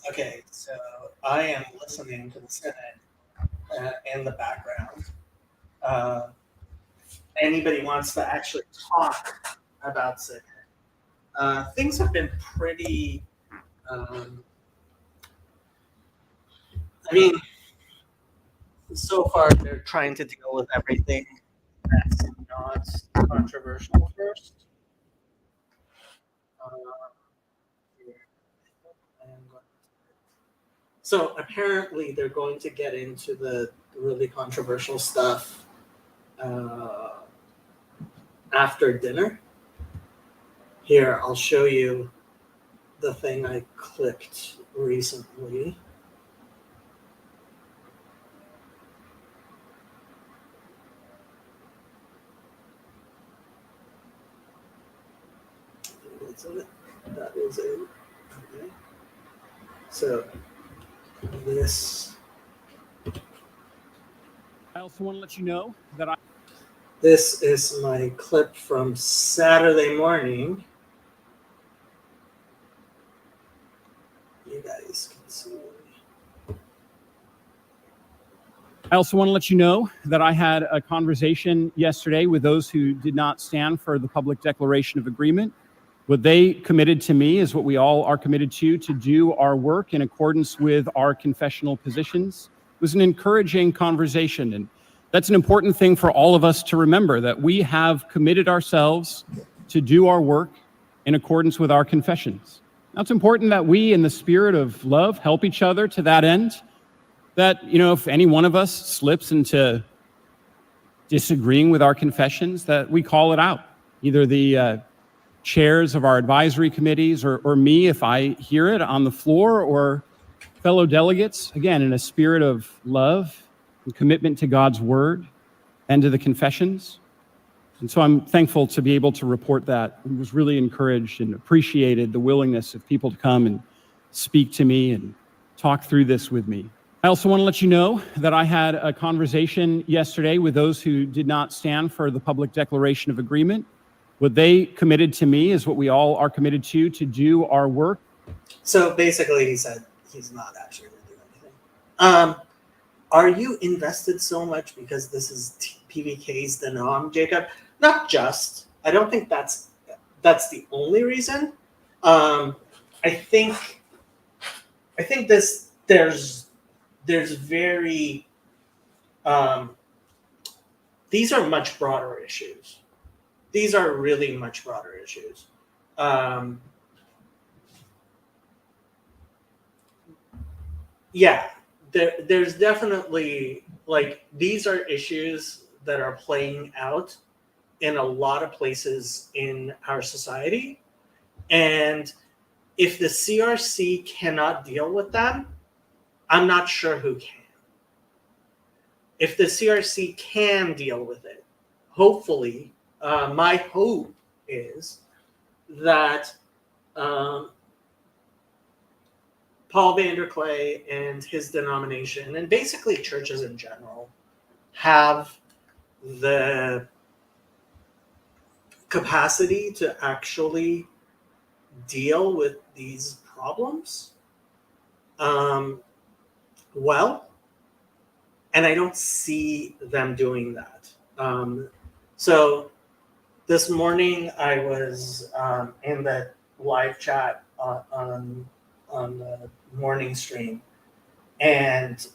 Okay, so I am listening to the Synod in the background. Uh, Anybody wants to actually talk about Synod? Things have been pretty. Um, I mean, so far they're trying to deal with everything that's not controversial first. Uh, So apparently they're going to get into the really controversial stuff uh, after dinner. Here, I'll show you the thing I clicked recently. That's it. That is it. Okay. So this. I also want to let you know that This is my clip from Saturday morning. You guys can see. I also want to let you know that I had a conversation yesterday with those who did not stand for the public declaration of agreement. What they committed to me is what we all are committed to do our work in accordance with our confessional positions. It was an encouraging conversation, and that's an important thing for all of us to remember, that we have committed ourselves to do our work in accordance with our confessions. Now, it's important that we, in the spirit of love, help each other to that end. That, if any one of us slips into disagreeing with our confessions, that we call it out. Either the chairs of our advisory committees or me, if I hear it on the floor, or fellow delegates, again, in a spirit of love and commitment to God's word and to the confessions. And so I'm thankful to be able to report that. I was really encouraged and appreciated the willingness of people to come and speak to me and talk through this with me. I also want to let you know that I had a conversation yesterday with those who did not stand for the public declaration of agreement. What they committed to me is what we all are committed to do our work. So basically, he said he's not actually going to do anything. Are you invested so much because this is PVK's denom, Jacob? Not just. I don't think that's the only reason. I think there's very these are much broader issues. These are really much broader issues. Yeah, there's definitely, like, these are issues that are playing out in a lot of places in our society. And if the CRC cannot deal with them, I'm not sure who can. If the CRC can deal with it, hopefully, my hope is that Paul Vanderklay and his denomination, and basically churches in general, have the capacity to actually deal with these problems well, and I don't see them doing that. So this morning I was in the live chat on the morning stream, and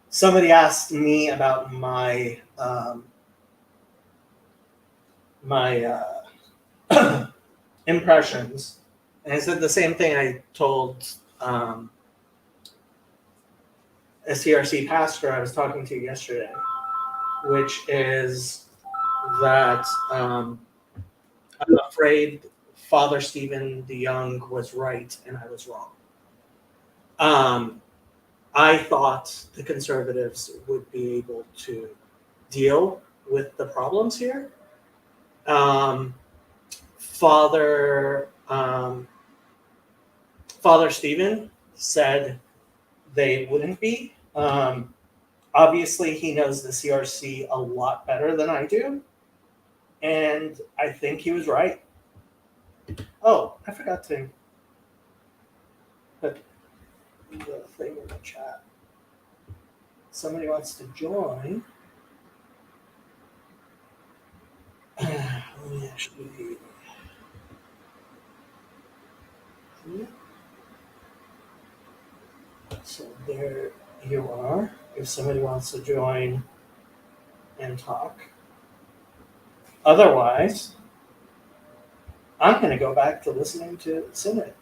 somebody asked me about my impressions, and I said the same thing I told a CRC pastor I was talking to yesterday, which is that I'm afraid Father Stephen DeYoung was right and I was wrong. I thought the conservatives would be able to deal with the problems here. Father Stephen said they wouldn't be. Obviously, he knows the CRC a lot better than I do, and I think he was right. Oh, I forgot to put the thing in the chat. Somebody wants to join. Let me actually. So there you are. If somebody wants to join and talk. Otherwise, I'm going to go back to listening to Synod.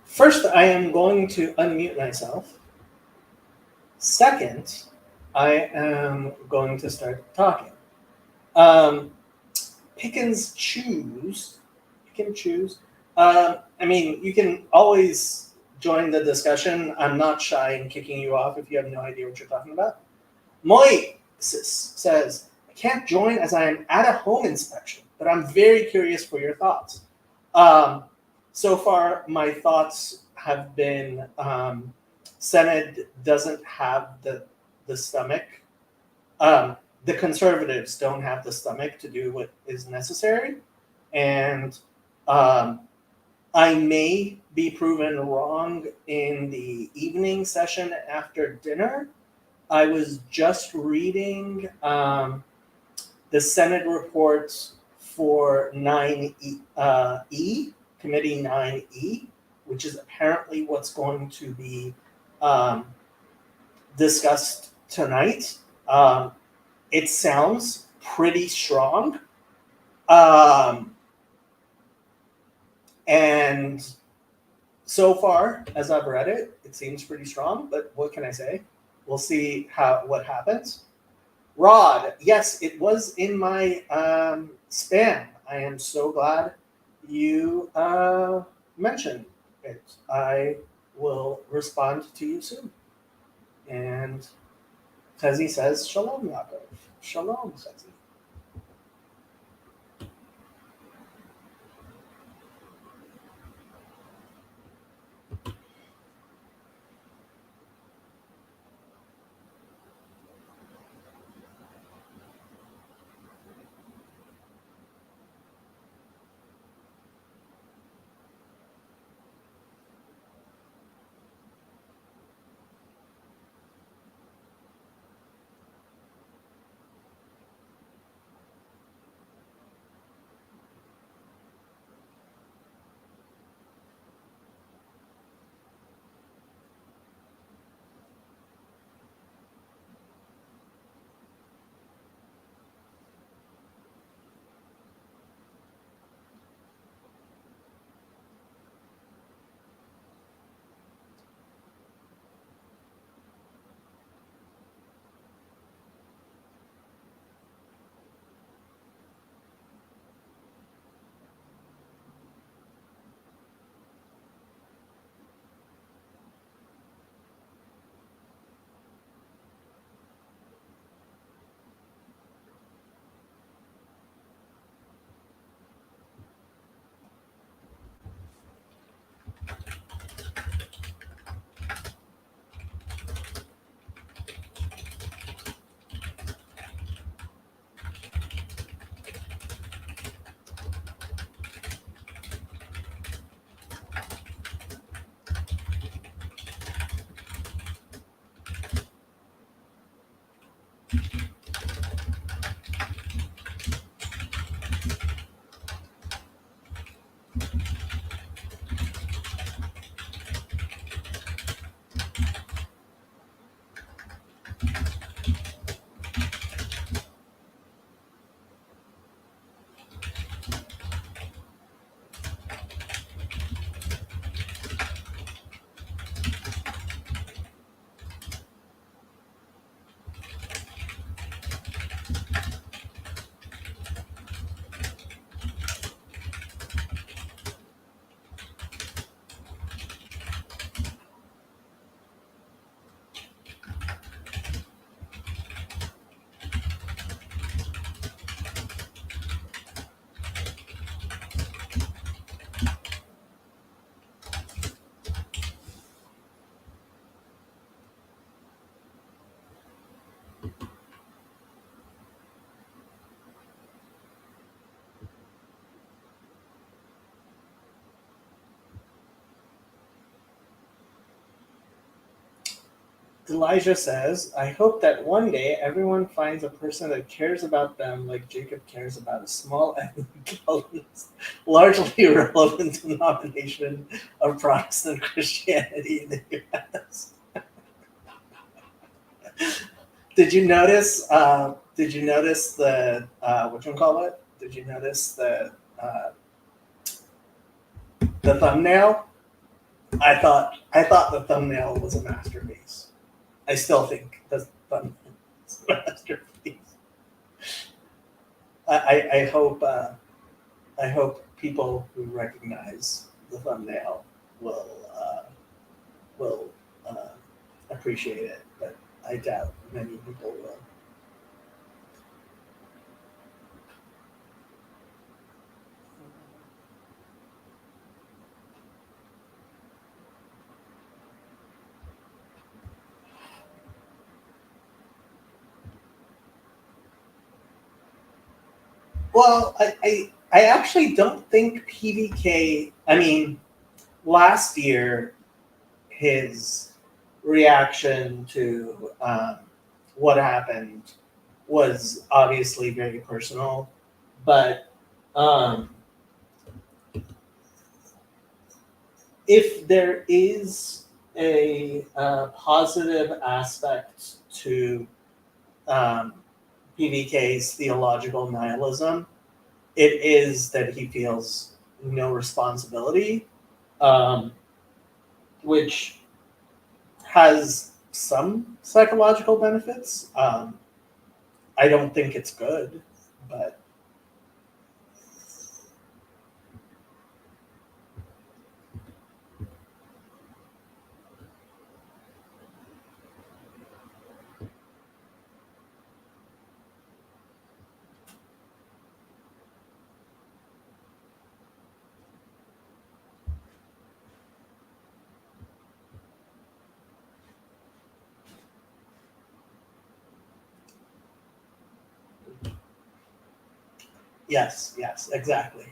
First, I am going to unmute myself. Second, I am going to start talking. Pick and choose. Pick and choose. I mean, you can always join the discussion. I'm not shy in kicking you off if you have no idea what you're talking about. Moises says, I can't join as I am at a home inspection, but I'm very curious for your thoughts. So far, my thoughts have been Synod doesn't have the stomach. The conservatives don't have the stomach to do what is necessary. And I may be proven wrong in the evening session after dinner. I was just reading the Senate reports for 9E, Committee 9E, which is apparently what's going to be discussed tonight. It sounds pretty strong. And so far, as I've read it, it seems pretty strong, but what can I say? We'll see what happens. Rod, yes, it was in my spam. I am so glad you mentioned it. I will respond to you soon. And Chezi says, Shalom, Yaakov. Shalom, Chezi. Elijah says, I hope that one day everyone finds a person that cares about them like Jacob cares about a small evangelist, largely irrelevant denomination of Protestant Christianity in the U.S. Did you notice the whatchamacallit? Did you notice the thumbnail? I thought the thumbnail was a masterpiece. I still think the thumbnail is a masterpiece. I hope people who recognize the thumbnail will appreciate it, but I doubt many people will. Well, I actually don't think PVK. I mean, last year his reaction to what happened was obviously very personal, but um, if there is a positive aspect to um, PVK's theological nihilism, it is that he feels no responsibility, um, which has some psychological benefits. I don't think it's good, but yes, exactly.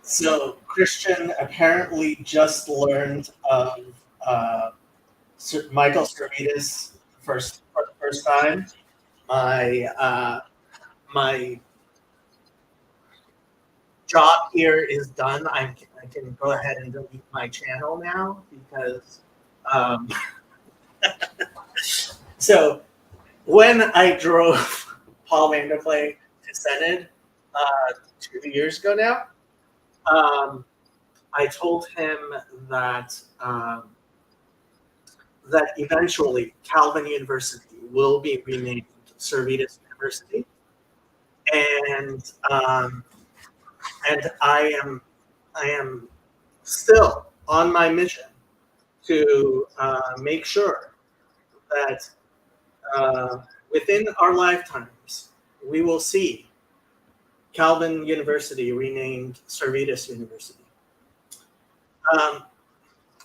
So Christian apparently just learned of Michael Servetus for the first time. My job here is done. I can go ahead and delete my channel now because um, so when I drove Paul Vanderklay to Synod 2 years ago now, I told him that that eventually Calvin University will be renamed Servetus University, and I am still on my mission to make sure that within our lifetimes we will see Calvin University renamed Servetus University.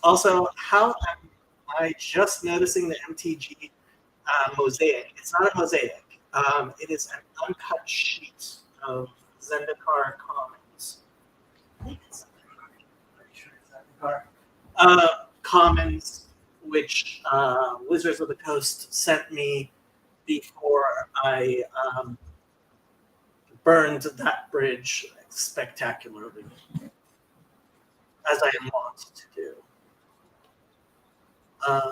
Also, how am I just noticing the MTG mosaic? It's not a mosaic. It is an uncut sheet of Zendikar Commons. I think it's Zendikar. Commons, which Wizards of the Coast sent me before I burned that bridge spectacularly, as I am wont to do. Yeah.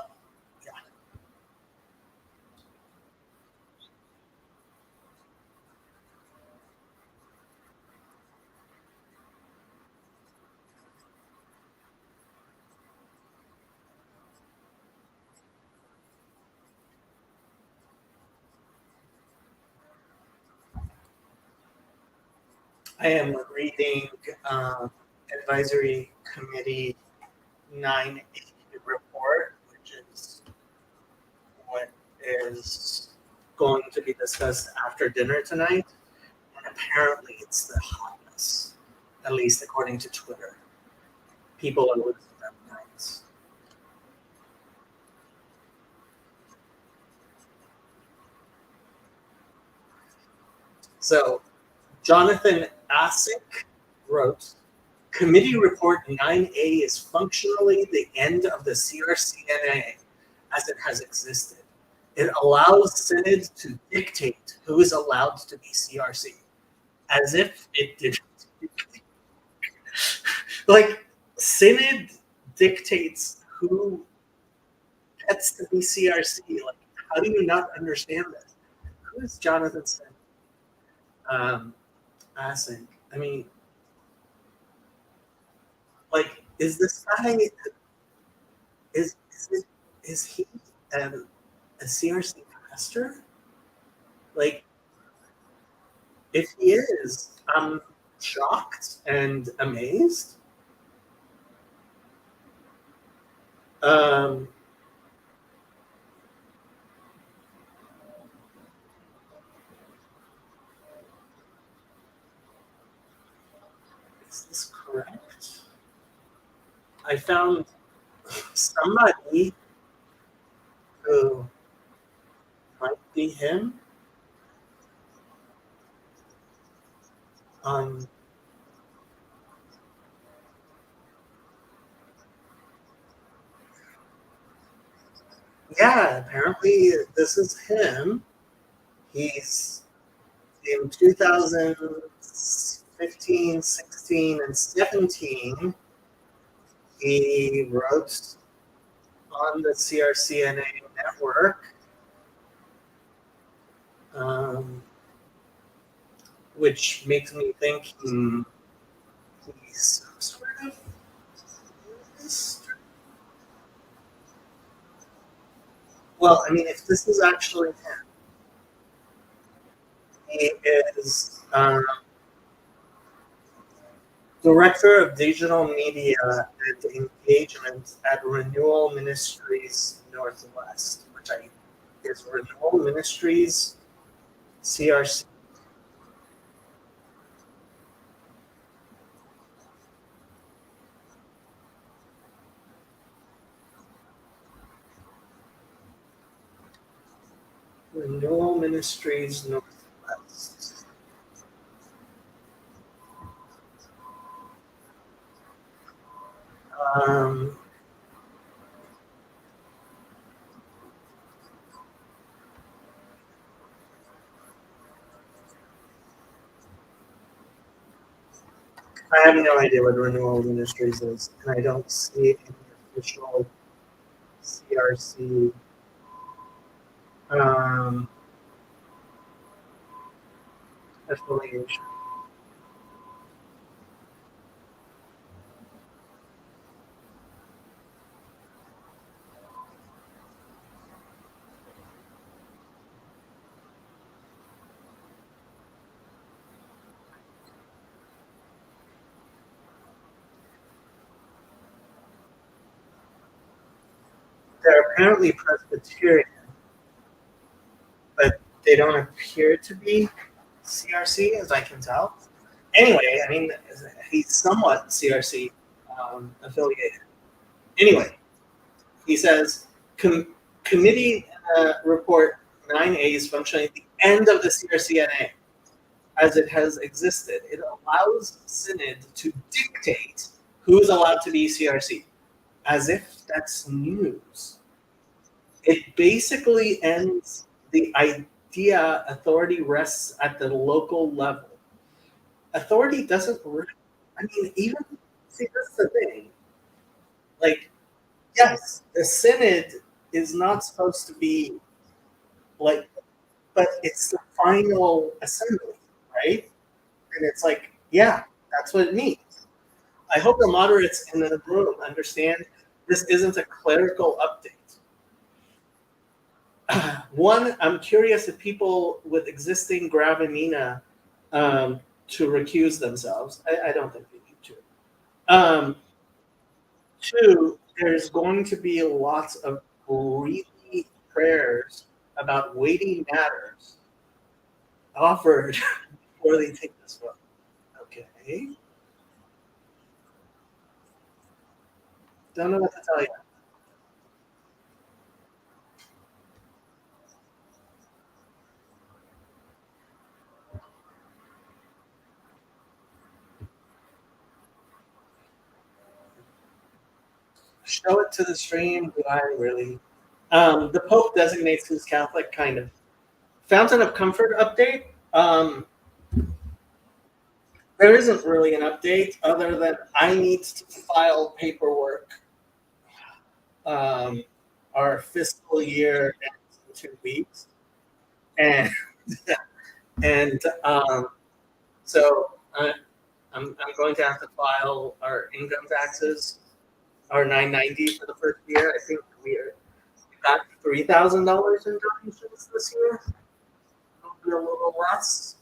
I am reading Advisory Committee 9A report, which is what is going to be discussed after dinner tonight. And apparently it's the hotness, at least according to Twitter. People are losing their minds. So Jonathan Asick wrote, Committee Report 9A is functionally the end of the CRCNA as it has existed. It allows Synod to dictate who is allowed to be CRC, as if it didn't. Like, Synod dictates who gets to be CRC. Like, how do you not understand this? Who is Jonathan Asick? I mean, like, is this guy is he a CRC pastor? Like, if he is, I'm shocked and amazed. Um, is this correct? I found somebody who might be him on. Yeah, apparently this is him. He's in 2015, 16, and 17. He wrote on the CRCNA network, which makes me think he's some sort of minister. Well, I mean, if this is actually him, he is Director of Digital Media and Engagement at Renewal Ministries Northwest, which is Renewal Ministries CRC. Renewal Ministries Northwest. I have no idea what Renewal Ministries is, and I don't see any official CRC affiliation. They're apparently Presbyterian, but they don't appear to be CRC, as I can tell. Anyway, I mean, he's somewhat CRC affiliated. Anyway, he says committee report 9A is functioning at the end of the CRCNA as it has existed. It allows Synod to dictate who's allowed to be CRC, as if that's news. It basically ends the idea authority rests at the local level. Authority doesn't, I mean, even, see, that's the thing. Like, yes, the Synod is not supposed to be like, but it's the final assembly, right? And it's like, yeah, that's what it means. I hope the moderates in the room understand this isn't a clerical update. One, I'm curious if people with existing gravamina to recuse themselves. I don't think they need to. Two, there's going to be lots of really prayers about weighty matters offered before they take this vote. Okay. Don't know what to tell you. Show it to the stream. Do I really? The Pope designates who's Catholic, kind of. Fountain of Comfort update. There isn't really an update other than I need to file paperwork. Our fiscal year ends in 2 weeks, and so I'm going to have to file our income taxes, our 990 for the first year. I think we got $3,000 in donations this year. It'll be a little less,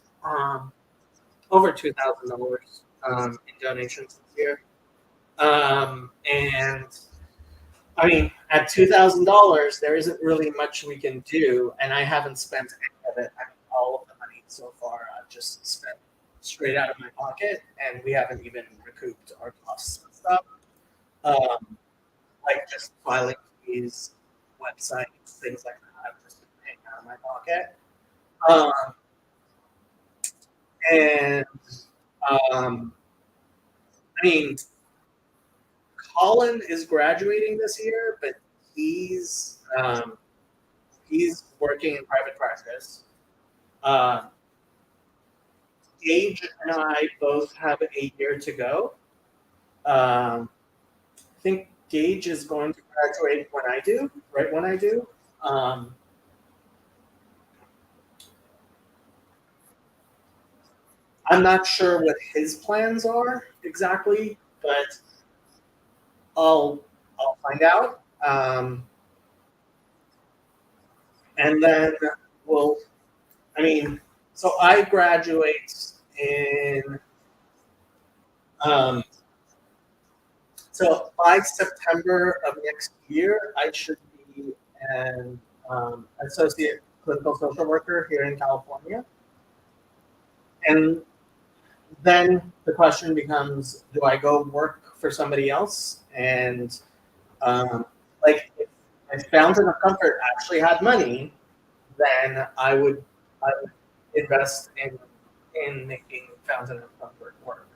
over $2,000 in donations this year. And I mean, at $2,000, there isn't really much we can do, and I haven't spent any of it. I mean, all of the money so far, I've just spent straight out of my pocket, and we haven't even recouped our costs and stuff. Like just filing fees, websites, things like that. I've just been paying out of my pocket. And I mean, Colin is graduating this year, but he's working in private practice. Gage and I both have a year to go. I think Gage is going to graduate when I do, right when I do. I'm not sure what his plans are exactly, but I'll find out. And then so I graduate in, so by September of next year, I should be an associate clinical social worker here in California. And then the question becomes, do I go work for somebody else? And like if Fountain of Comfort actually had money, then I would invest in making Fountain of Comfort work.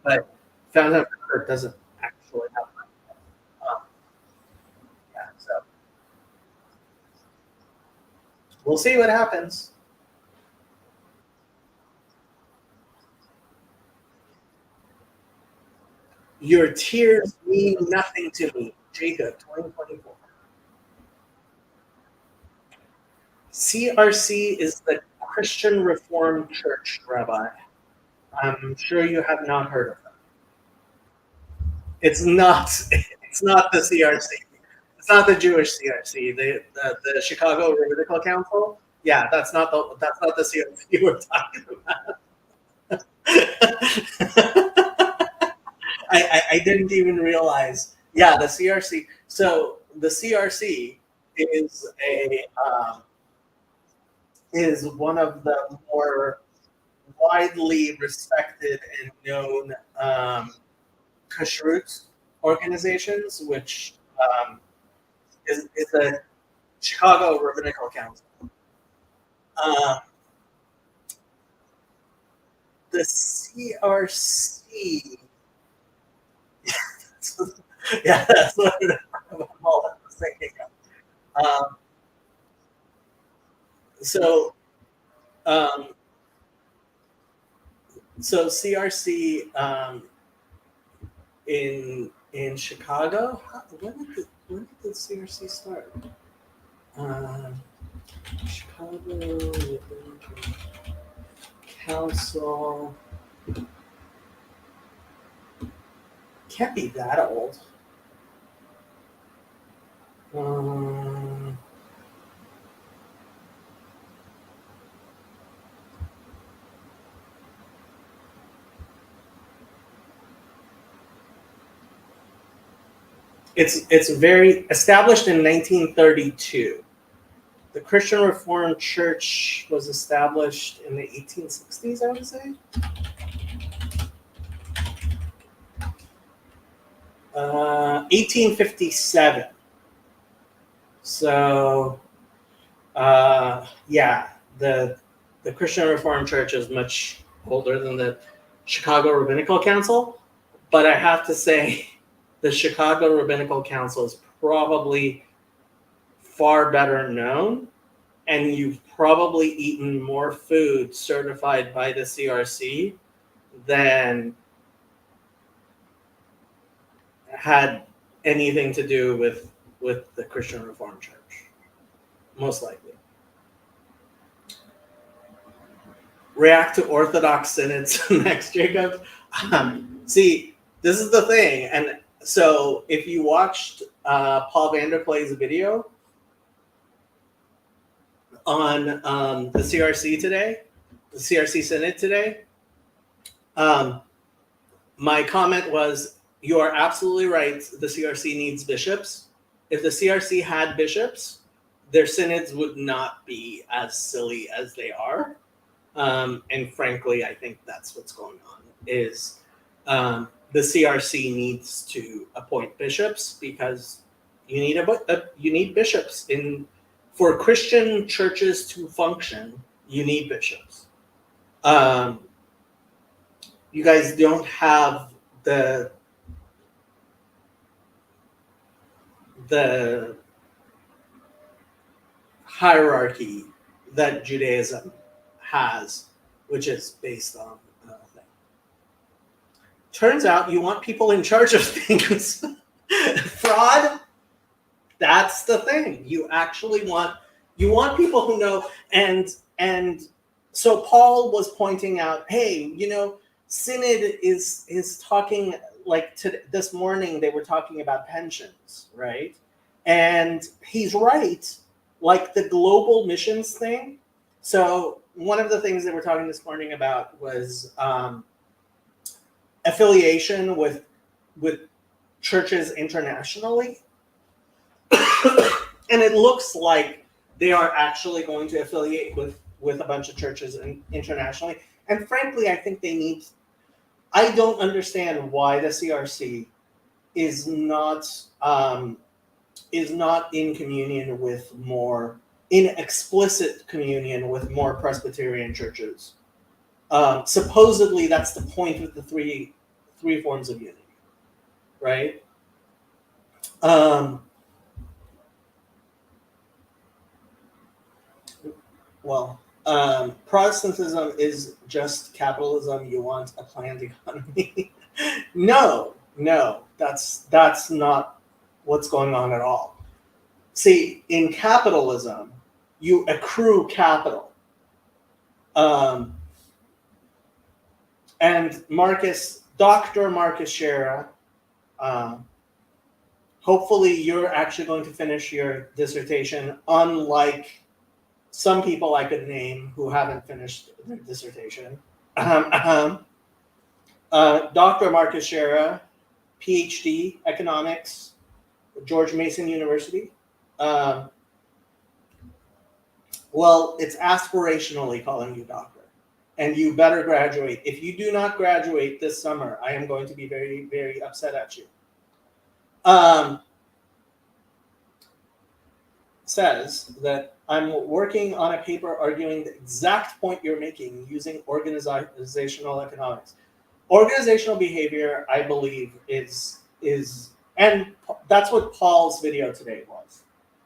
But Fountain of Comfort doesn't actually have money. Yeah, so we'll see what happens. Your tears mean nothing to me. Jacob, 2024. CRC is the Christian Reformed Church, Rabbi. I'm sure you have not heard of them. It's not. It's not the CRC. It's not the Jewish CRC. The Chicago Rabbinical Council. Yeah, that's not the CRC we're talking about. I didn't even realize. Yeah, the CRC. So the CRC is one of the more widely respected and known kashrut organizations, which is the Chicago Rabbinical Council. The CRC, yeah, that's what I was thinking of. So CRC in Chicago. When did the CRC start? Chicago Council can't be that old. It's very established in 1932. The Christian Reformed Church was established in the 1860s, I would say. 1857. So, yeah, the Christian Reformed Church is much older than the Chicago Rabbinical Council, but I have to say the Chicago Rabbinical Council is probably far better known, and you've probably eaten more food certified by the CRC than had anything to do with the Christian Reformed Church, most likely. React to Orthodox synods next, Jacob. See, this is the thing, and so if you watched Paul Vanderklay's video on the CRC today, the CRC Synod today, my comment was, you are absolutely right, the CRC needs bishops. If the CRC had bishops, their synods would not be as silly as they are. And frankly, I think that's what's going on, is the CRC needs to appoint bishops, because you need bishops for Christian churches to function. You need bishops. You guys don't have the hierarchy that Judaism has, which is based on turns out you want people in charge of things. Fraud, that's the thing. You actually want people who know, and so Paul was pointing out, hey, Synod is talking, like this morning they were talking about pensions, right? And he's right, like the global missions thing. So one of the things they were talking this morning about was affiliation with churches internationally. And it looks like they are actually going to affiliate with a bunch of churches internationally. And frankly, I think I don't understand why the CRC is not in communion with more, in explicit communion with more Presbyterian churches. Supposedly, that's the point of the three forms of unity, right? Protestantism is just capitalism. You want a planned economy. No, No, that's not what's going on at all. See, in capitalism, you accrue capital. And Dr. Marcus Shera, hopefully you're actually going to finish your dissertation, unlike some people I could name who haven't finished their dissertation. Dr. Marcus Shera, PhD, economics, George Mason University. Well, it's aspirationally calling you doctor, and you better graduate. If you do not graduate this summer, I am going to be very, very upset at you. Says that I'm working on a paper arguing the exact point you're making using organizational economics. Organizational behavior, I believe, is and that's what Paul's video today was.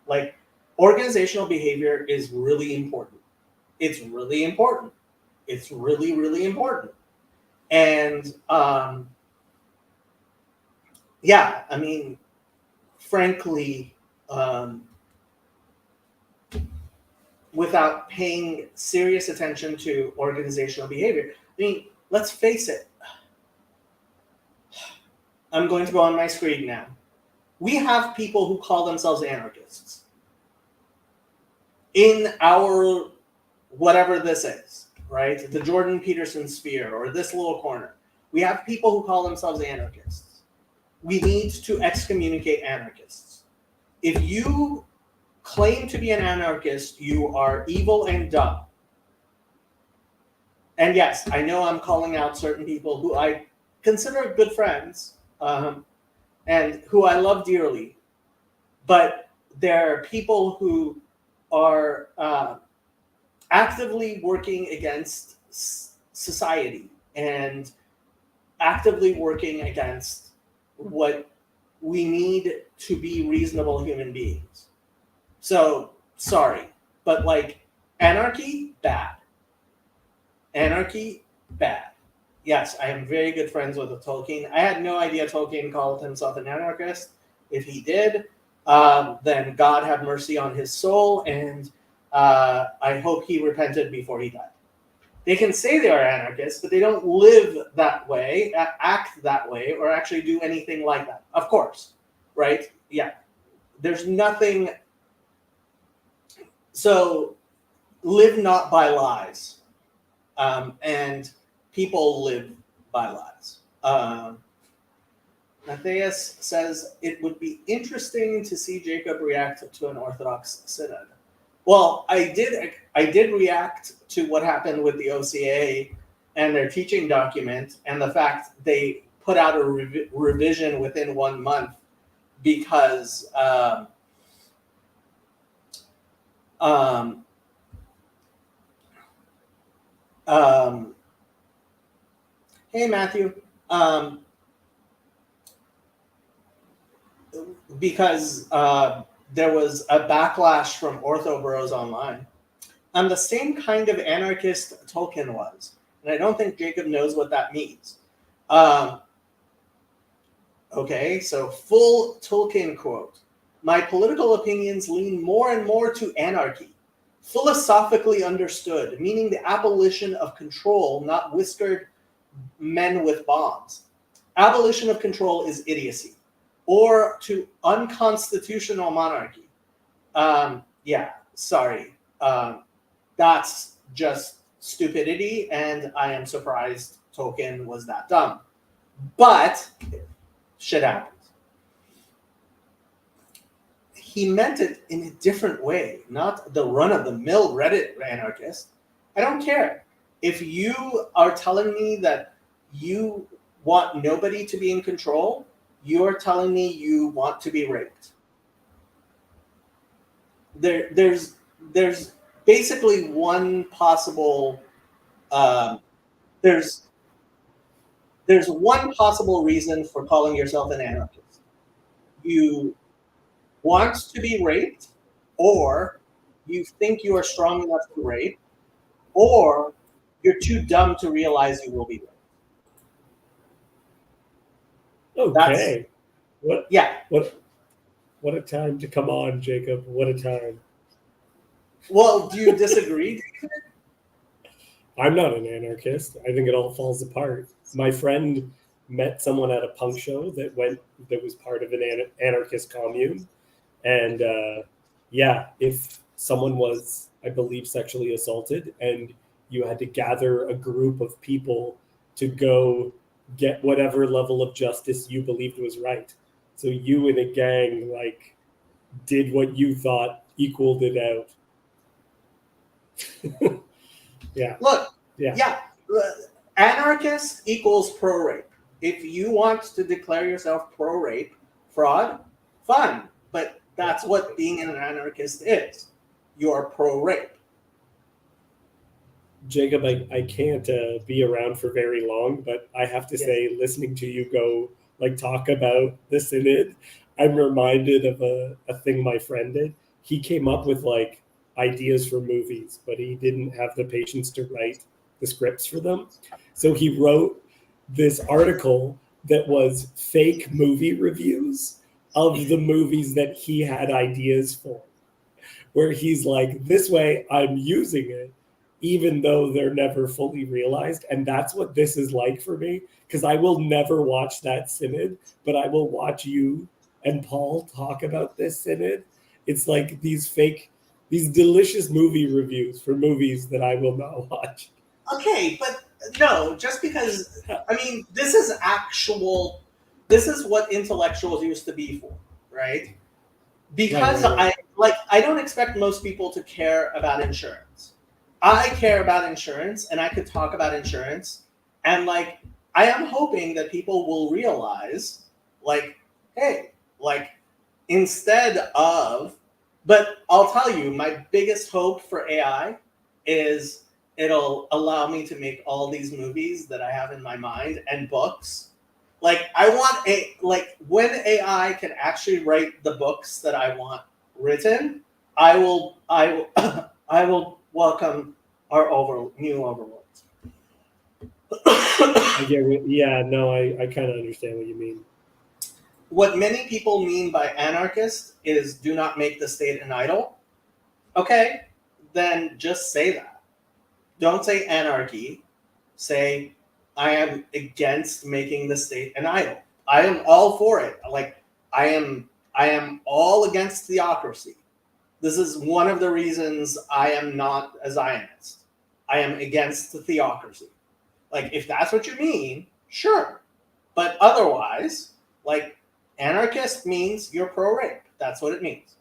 Like, organizational behavior is really important. It's really important. It's really, really important. And yeah, I mean, frankly, without paying serious attention to organizational behavior, I mean, let's face it. I'm going to go on my screen now. We have people who call themselves anarchists in our whatever this is, right? The Jordan Peterson sphere or this little corner. We have people who call themselves anarchists. We need to excommunicate anarchists. If you claim to be an anarchist, you are evil and dumb. And yes, I know I'm calling out certain people who I consider good friends, and who I love dearly, but there are people who are actively working against society and actively working against what we need to be reasonable human beings. So, sorry, but like, anarchy, bad. Anarchy, bad. Yes, I am very good friends with Tolkien. I had no idea Tolkien called himself an anarchist. If he did, then God have mercy on his soul, and I hope he repented before he died. They can say they are anarchists, but they don't live that way, act that way, or actually do anything like that. Of course, right? Yeah. There's nothing. So, live not by lies. And people live by lies. Matthias says it would be interesting to see Jacob react to an Orthodox synod. Well, I did react to what happened with the OCA and their teaching document, and the fact they put out a revision within 1 month because hey Matthew, because there was a backlash from Ortho Bros online. I'm the same kind of anarchist Tolkien was, and I don't think Jacob knows what that means. Okay, so full Tolkien quote. My political opinions lean more and more to anarchy, philosophically understood, meaning the abolition of control, not whiskered men with bombs. Abolition of control is idiocy, or to unconstitutional monarchy. Yeah, sorry. That's just stupidity, and I am surprised Tolkien was that dumb. But shit happens. He meant it in a different way, not the run-of-the-mill Reddit anarchist. I don't care. If you are telling me that you want nobody to be in control, you're telling me you want to be raped. There's basically one possible there's one possible reason for calling yourself an anarchist. You want to be raped, or you think you are strong enough to rape, or you're too dumb to realize you will be raped. Okay. What Yeah. what a time to come on, Jacob. What a time. Well, do you disagree? I'm not an anarchist. I think it all falls apart. My friend met someone at a punk show that was part of an anarchist commune, and yeah, if someone was, I believe, sexually assaulted, and you had to gather a group of people to go get whatever level of justice you believed was right. So you and a gang like did what you thought equaled it out. Yeah. Look, Yeah. yeah, anarchist equals pro-rape. If you want to declare yourself pro-rape, fraud, fine. But that's what being an anarchist is. You're pro-rape. Jacob, I can't be around for very long, but I have to say, listening to you go like talk about the synod, I'm reminded of a thing my friend did. He came up with like ideas for movies, but he didn't have the patience to write the scripts for them. So he wrote this article that was fake movie reviews of the movies that he had ideas for, where he's like, this way I'm using it even though they're never fully realized. And that's what this is like for me, because I will never watch that synod, but I will watch you and Paul talk about this synod. It's like these delicious movie reviews for movies that I will not watch. Okay, but no, just because, I mean, this is what intellectuals used to be for, right? Because Right. I don't expect most people to care about insurance. I care about insurance, and I could talk about insurance, and like I am hoping that people will realize, like, hey, like instead of, but I'll tell you, my biggest hope for AI is it'll allow me to make all these movies that I have in my mind and books. Like I want when AI can actually write the books that I want written, I will I will welcome our new overlords. I kind of understand what you mean. What many people mean by anarchist is do not make the state an idol. Okay, then just say that. Don't say anarchy. Say I am against making the state an idol. I am all for it. Like I am all against theocracy. This is one of the reasons I am not a Zionist. I am against the theocracy. Like if that's what you mean, sure. But otherwise, like anarchist means you're pro-rape. That's what it means.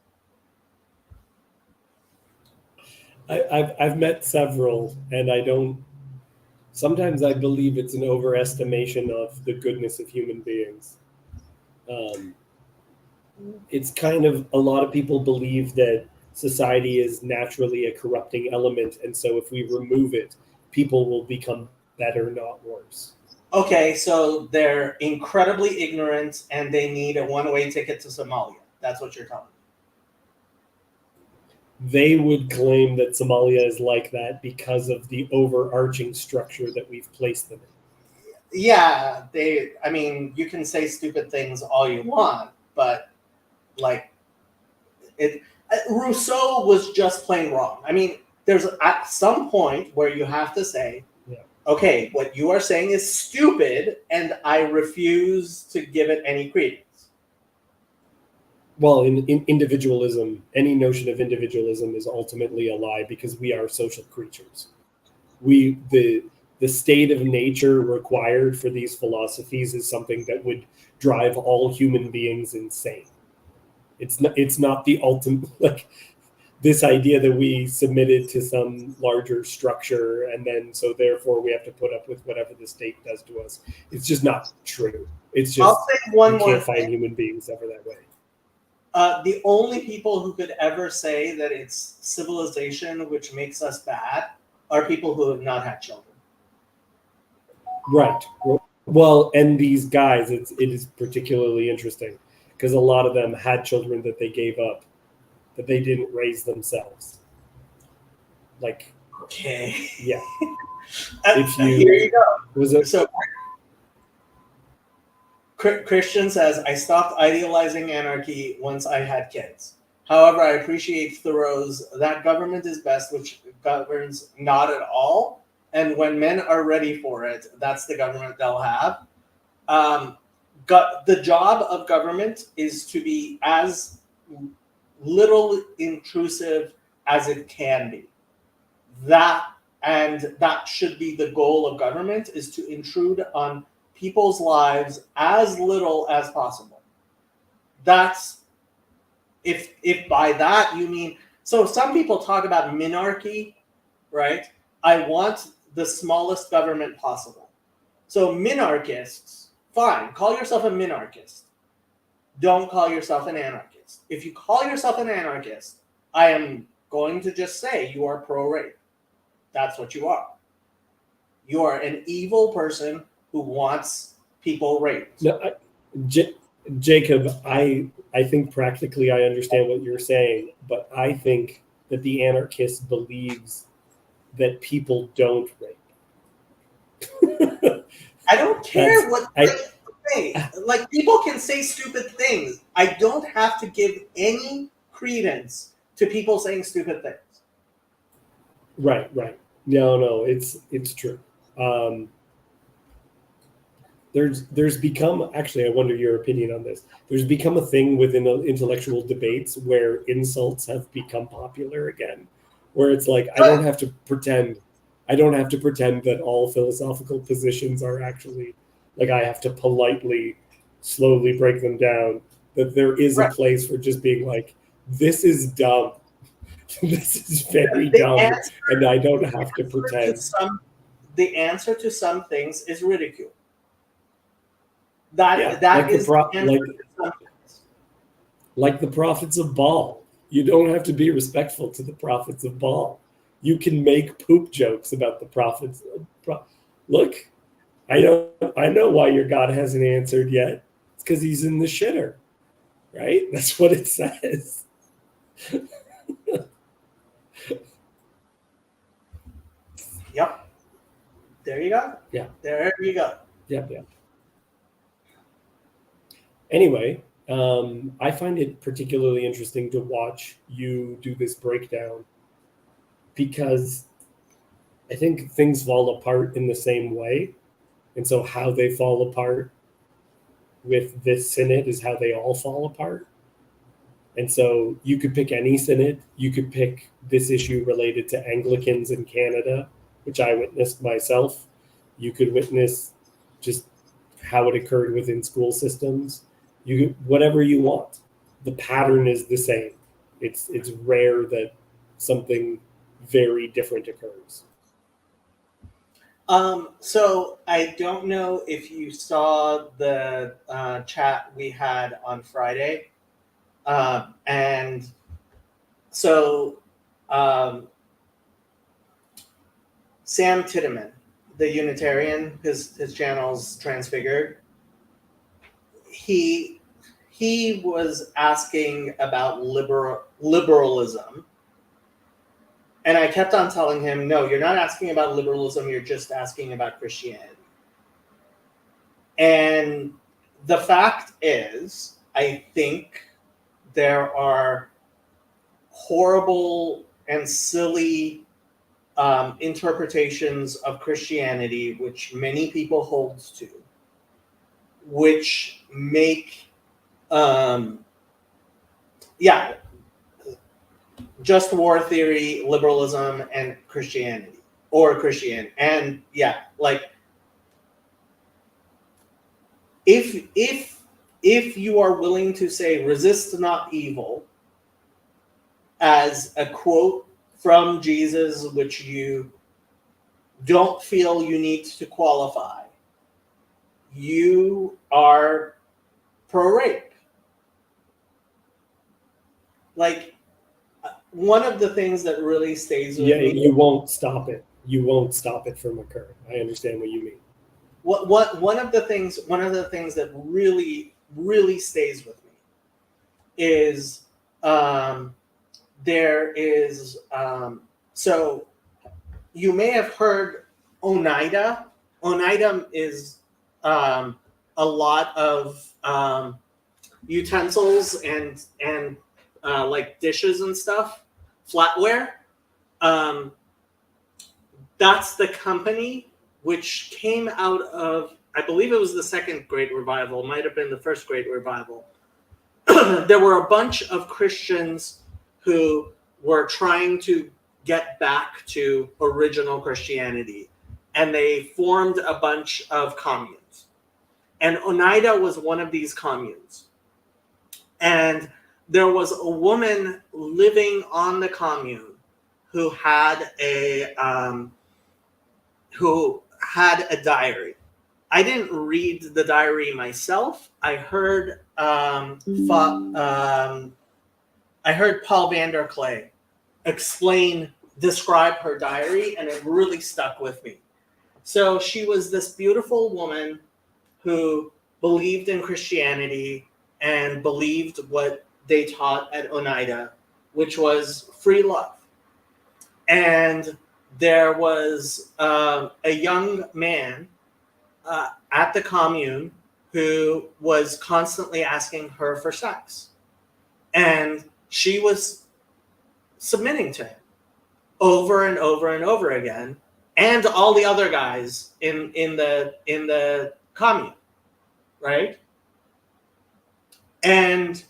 I've met several, and I don't. Sometimes I believe it's an overestimation of the goodness of human beings. It's kind of, a lot of people believe that society is naturally a corrupting element, and so if we remove it, people will become better, not worse. Okay, so they're incredibly ignorant and they need a one-way ticket to Somalia. That's what you're telling me. They would claim that Somalia is like that because of the overarching structure that we've placed them in. Yeah, I mean, you can say stupid things all you want, but like Rousseau was just plain wrong. I mean, there's at some point where you have to say, okay, what you are saying is stupid, and I refuse to give it any credence. Well, in individualism, any notion of individualism is ultimately a lie because we are social creatures. The state of nature required for these philosophies is something that would drive all human beings insane. It's not the ultimate, like this idea that we submitted to some larger structure and then so therefore we have to put up with whatever the state does to us. It's just not true. It's just I'll say one you more can't find thing. human beings ever that way. The only people who could ever say that it's civilization which makes us bad are people who have not had children. Right. Well, and these guys, it is particularly interesting because a lot of them had children that they gave up, that they didn't raise themselves. Like, okay, yeah. Here you go. Was it? So Christian says, I stopped idealizing anarchy once I had kids. However, I appreciate Thoreau's that government is best which governs not at all. And when men are ready for it, that's the government they'll have. The job of government is to be as little intrusive as it can be. That should be the goal of government, is to intrude on people's lives as little as possible. That's if by that you mean, so some people talk about minarchy, right? I want the smallest government possible. So minarchists, fine, call yourself a minarchist. Don't call yourself an anarchist. If you call yourself an anarchist, I am going to just say you are pro-rape. That's what you are. You are an evil person who wants people raped. No, Jacob, I think practically I understand what you're saying, but I think that the anarchist believes that people don't rape. I don't care what they say. Like, people can say stupid things. I don't have to give any credence to people saying stupid things. Right. No, it's true. There's become, actually, I wonder your opinion on this. There's become a thing within intellectual debates where insults have become popular again, where it's like, I don't have to pretend that all philosophical positions are actually, like, I have to politely, slowly break them down, that there is a place for just being like, this is dumb. This is very dumb, and I don't have to pretend. The answer to some things is ridicule. That is like the prophets of Baal. You don't have to be respectful to the prophets of Baal. You can make poop jokes about the prophets. Look, I know why your God hasn't answered yet. It's because he's in the shitter, right? That's what it says. Yep. There you go. Yeah. There you go. Yep. Anyway, I find it particularly interesting to watch you do this breakdown because I think things fall apart in the same way. And so how they fall apart with this synod is how they all fall apart. And so you could pick any synod. You could pick this issue related to Anglicans in Canada, which I witnessed myself. You could witness just how it occurred within school systems. Whatever you want. The pattern is the same. It's rare that something very different occurs. So I don't know if you saw the chat we had on Friday. And so Sam Titteman, the Unitarian, his channel's Transfigured, he was asking about liberalism. And I kept on telling him, no, you're not asking about liberalism, you're just asking about Christianity. And the fact is, I think there are horrible and silly interpretations of Christianity, which many people hold to, which make, just war theory, liberalism, and Christianity, or Christian, and if you are willing to say resist not evil as a quote from Jesus, which you don't feel you need to qualify, you are pro-rape. Like, one of the things that really stays with me. You won't stop it. You won't stop it from occurring. I understand what you mean. One of the things that really, really stays with me is there is so you may have heard Oneida. Oneida is a lot of utensils and like dishes and stuff, flatware. That's the company which came out of, I believe it was the Second Great Revival, might have been the First Great Revival. There were a bunch of Christians who were trying to get back to original Christianity, and they formed a bunch of communes. And Oneida was one of these communes. And there was a woman living on the commune who had a diary. I didn't read the diary myself. I heard Paul Vander Clay describe her diary, and it really stuck with me. So she was this beautiful woman who believed in Christianity and believed what they taught at Oneida, which was free love. And there was a young man at the commune who was constantly asking her for sex. And she was submitting to him over and over and over again, and all the other guys in the commune, right? And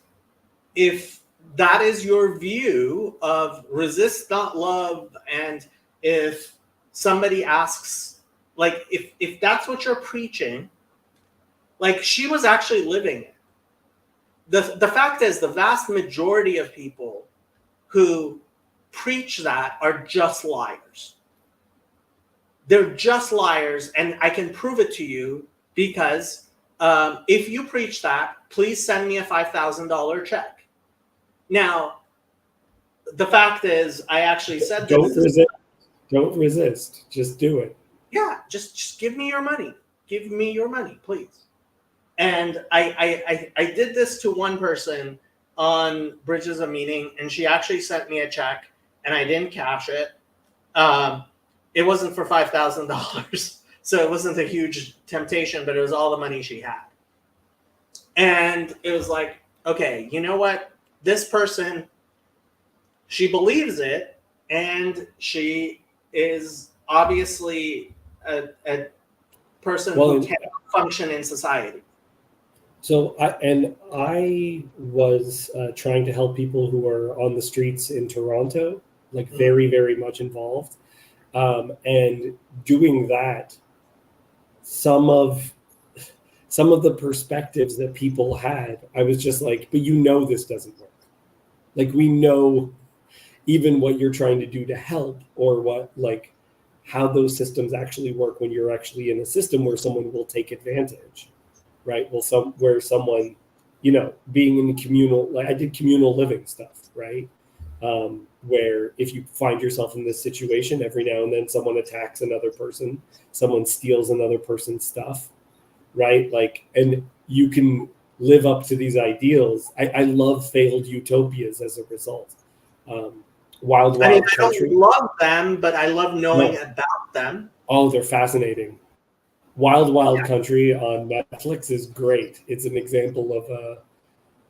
if that is your view of resist not love, and if somebody asks, like, if that's what you're preaching, like, she was actually living it. The fact is, the vast majority of people who preach that are just liars. They're just liars, and I can prove it to you because if you preach that, please send me a $5,000 check. Now, the fact is, I actually said don't resist. Don't resist. Just do it. Yeah, just give me your money. Give me your money, please. And I did this to one person on Bridges of Meaning, and she actually sent me a check, and I didn't cash it. It wasn't for $5,000, so it wasn't a huge temptation, but it was all the money she had. And it was like, okay, you know what? This person, she believes it, and she is obviously a person who can function in society. So I was trying to help people who are on the streets in Toronto, like very, very much involved. And doing that, some of the perspectives that people had, I was just like, but this doesn't work. Like, we know even what you're trying to do to help, or how those systems actually work when you're actually in a system where someone will take advantage, right? Where someone, being in the communal, like I did communal living stuff, right? Where if you find yourself in this situation, every now and then someone attacks another person, someone steals another person's stuff, right? And you can live up to these ideals. I love failed utopias as a result. Wild I Country. don't love them, but I love knowing about them. Oh, they're fascinating. Wild Country on Netflix is great. It's an example of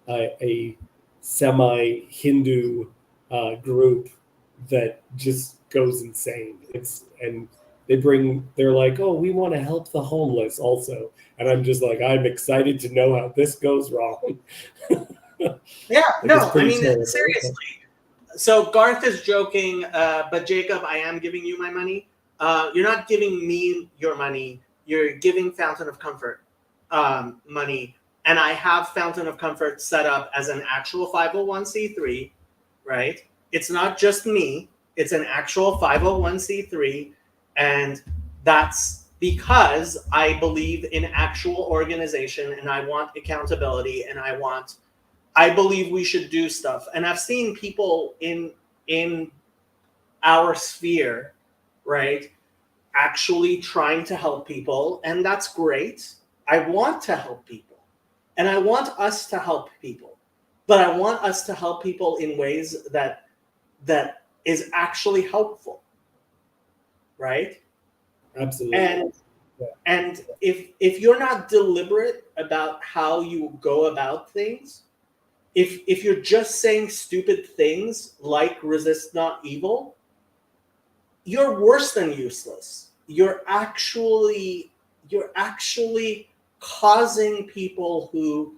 a semi-Hindu group that just goes insane. They're like, oh, we want to help the homeless also. And I'm just like, I'm excited to know how this goes wrong. Yeah, no, I mean, terrible. seriously. So Garth is joking, but Jacob, I am giving you my money. You're not giving me your money. You're giving Fountain of Comfort money. And I have Fountain of Comfort set up as an actual 501c3, right? It's not just me. It's an actual 501c3. And that's because I believe in actual organization, and I want accountability, and I believe we should do stuff. And I've seen people in our sphere, right, actually trying to help people, and that's great. I want to help people, and I want us to help people, but I want us to help people in ways that is actually helpful, right? Absolutely. And And if you're not deliberate about how you go about things, if you're just saying stupid things like resist not evil, you're worse than useless. You're actually causing people who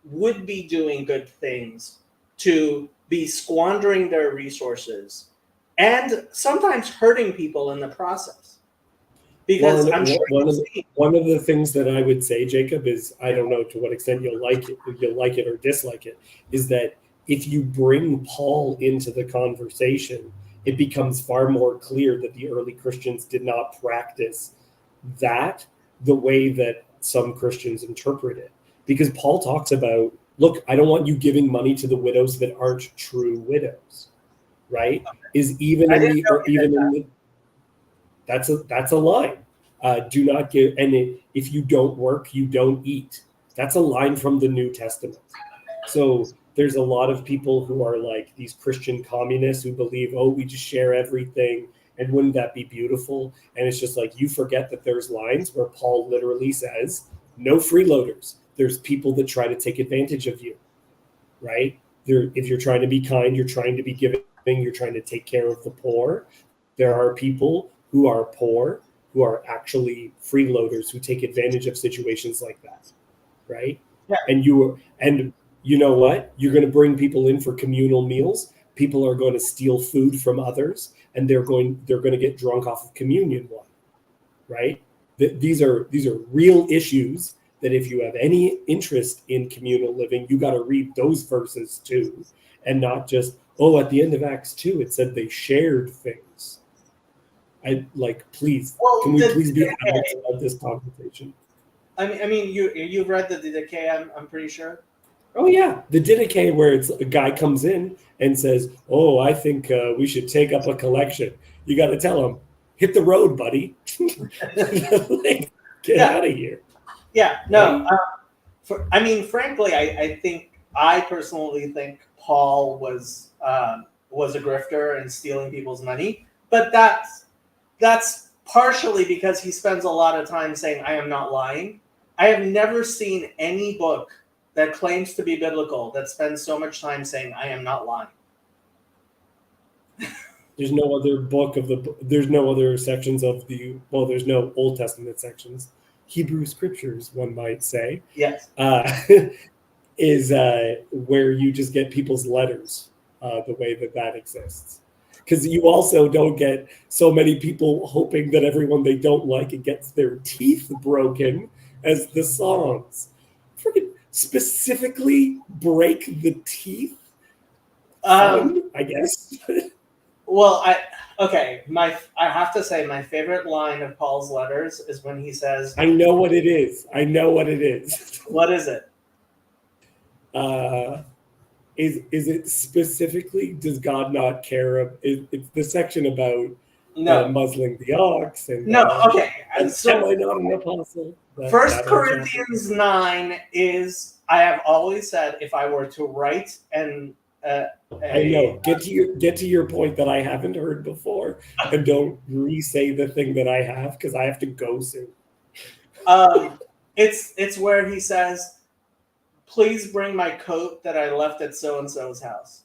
would be doing good things to be squandering their resources and sometimes hurting people in the process. Because I'm sure one of the things that I would say, Jacob, is, I don't know to what extent you'll like it or dislike it, is that if you bring Paul into the conversation, it becomes far more clear that the early Christians did not practice that the way that some Christians interpret it. Because Paul talks about, look, I don't want you giving money to the widows that aren't true widows, right? Is even in the that's a line. Do not give, and if you don't work, you don't eat. That's a line from the New Testament. So there's a lot of people who are like these Christian communists who believe, oh, we just share everything, and wouldn't that be beautiful? And it's just like, you forget that there's lines where Paul literally says, no freeloaders. There's people that try to take advantage of you, right? If you're trying to be kind, you're trying to be giving, you're trying to take care of the poor. There are people who are poor, who are actually freeloaders, who take advantage of situations like that, right? Yeah. And you know what? You're going to bring people in for communal meals. People are going to steal food from others, and they're going to get drunk off of communion wine, right? These are real issues that if you have any interest in communal living, you got to read those verses too, and not just, oh, at the end of Acts 2, it said they shared things. Please, can we please be adults about this conversation? I mean, you've read the Didache, I'm pretty sure. Oh yeah, the Didache, where it's a guy comes in and says, "Oh, I think we should take up a collection." You got to tell him, "Hit the road, buddy. Get out of here." Yeah, no. Frankly, I personally think Paul was a grifter and stealing people's money, but that's partially because he spends a lot of time saying, "I am not lying." I have never seen any book that claims to be biblical that spends so much time saying, "I am not lying." There's no other book there's no other sections of there's no Old Testament sections. Hebrew scriptures, one might say. Yes. Is where you just get people's letters, the way that exists. Because you also don't get so many people hoping that everyone they don't like it gets their teeth broken as the songs. Freaking specifically break the teeth. I guess. Well, I have to say my favorite line of Paul's letters is when he says, I know what it is. What is it? Is it specifically, does God not care? It's the section about muzzling the ox. And okay. So, am I not an apostle? 1 Corinthians 9 is, I have always said, if I were to write I know. Get to your point that I haven't heard before, and don't re-say the thing that I have, because I have to go soon. It's where he says, "Please bring my coat that I left at so and so's house."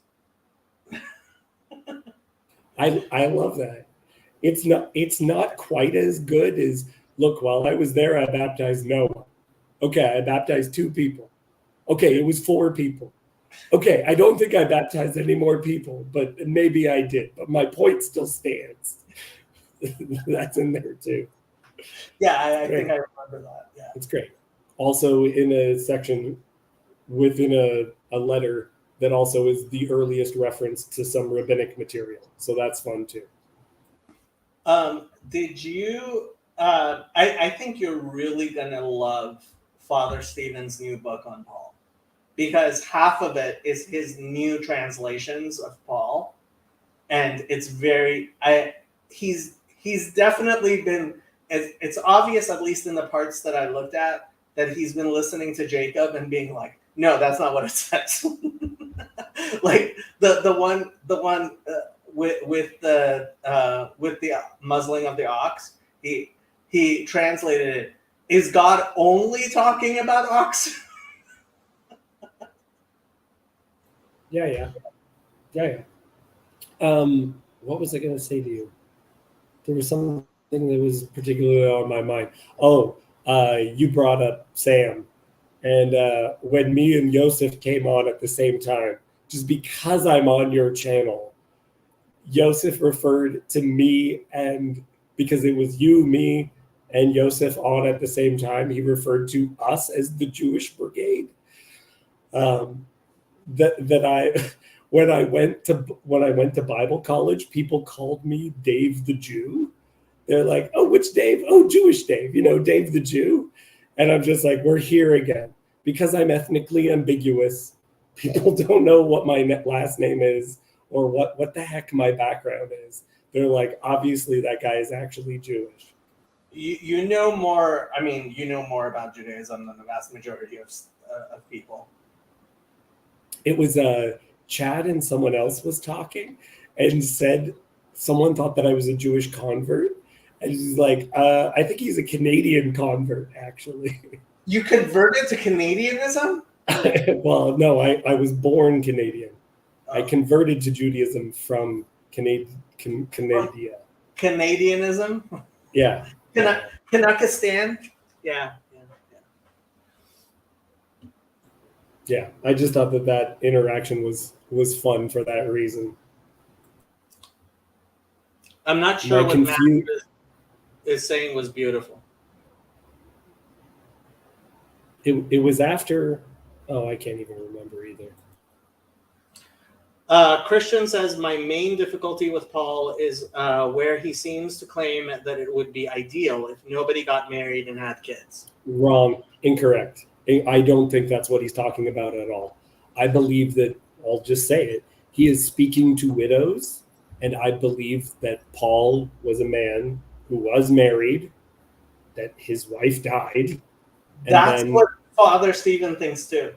I love that. It's not quite as good as, look, while I was there, I baptized Noah. Okay, I baptized 2 people. Okay, it was 4 people. Okay, I don't think I baptized any more people, but maybe I did. But my point still stands. That's in there too. Yeah, I think I remember that. Yeah, it's great. Also in a section within a letter that also is the earliest reference to some rabbinic material. So that's fun too. Did you? I think you're really gonna love Father Stephen's new book on Paul, because half of it is his new translations of Paul, and it's very. He's definitely been. It's obvious, at least in the parts that I looked at, that he's been listening to Jacob and being like, "No, that's not what it says." Like the one with the muzzling of the ox, he he translated it, is God only talking about oxen? Yeah. What was I going to say to you? There was something that was particularly on my mind. Oh, you brought up Sam. And when me and Yosef came on at the same time, just because I'm on your channel, Yosef referred to me, and because it was you, me, and Yosef on at the same time, he referred to us as the Jewish Brigade. That I when I went to Bible college, people called me Dave the Jew. They're like, "Oh, which Dave? Oh, Jewish Dave. Dave the Jew." And I'm just like, "We're here again." Because I'm ethnically ambiguous, people don't know what my last name is or what the heck my background is. They're like, obviously that guy is actually Jewish. You know more. I mean, you know more about Judaism than the vast majority of people. It was Chad and someone else was talking and said someone thought that I was a Jewish convert. And he's like, I think he's a Canadian convert, actually. You converted to Canadianism? Well, no, I was born Canadian. Oh. I converted to Judaism from Canada. Canadianism? Yeah. Kanakistan? Yeah. Yeah, I just thought that interaction was fun for that reason. I'm not sure what Matthew is saying was beautiful. It was after, I can't even remember either. Christian says, my main difficulty with Paul is where he seems to claim that it would be ideal if nobody got married and had kids. Wrong. Incorrect. I don't think that's what he's talking about at all. I believe that, I'll just say it, he is speaking to widows, and I believe that Paul was a man who was married, that his wife died. That's what Father Stephen thinks too.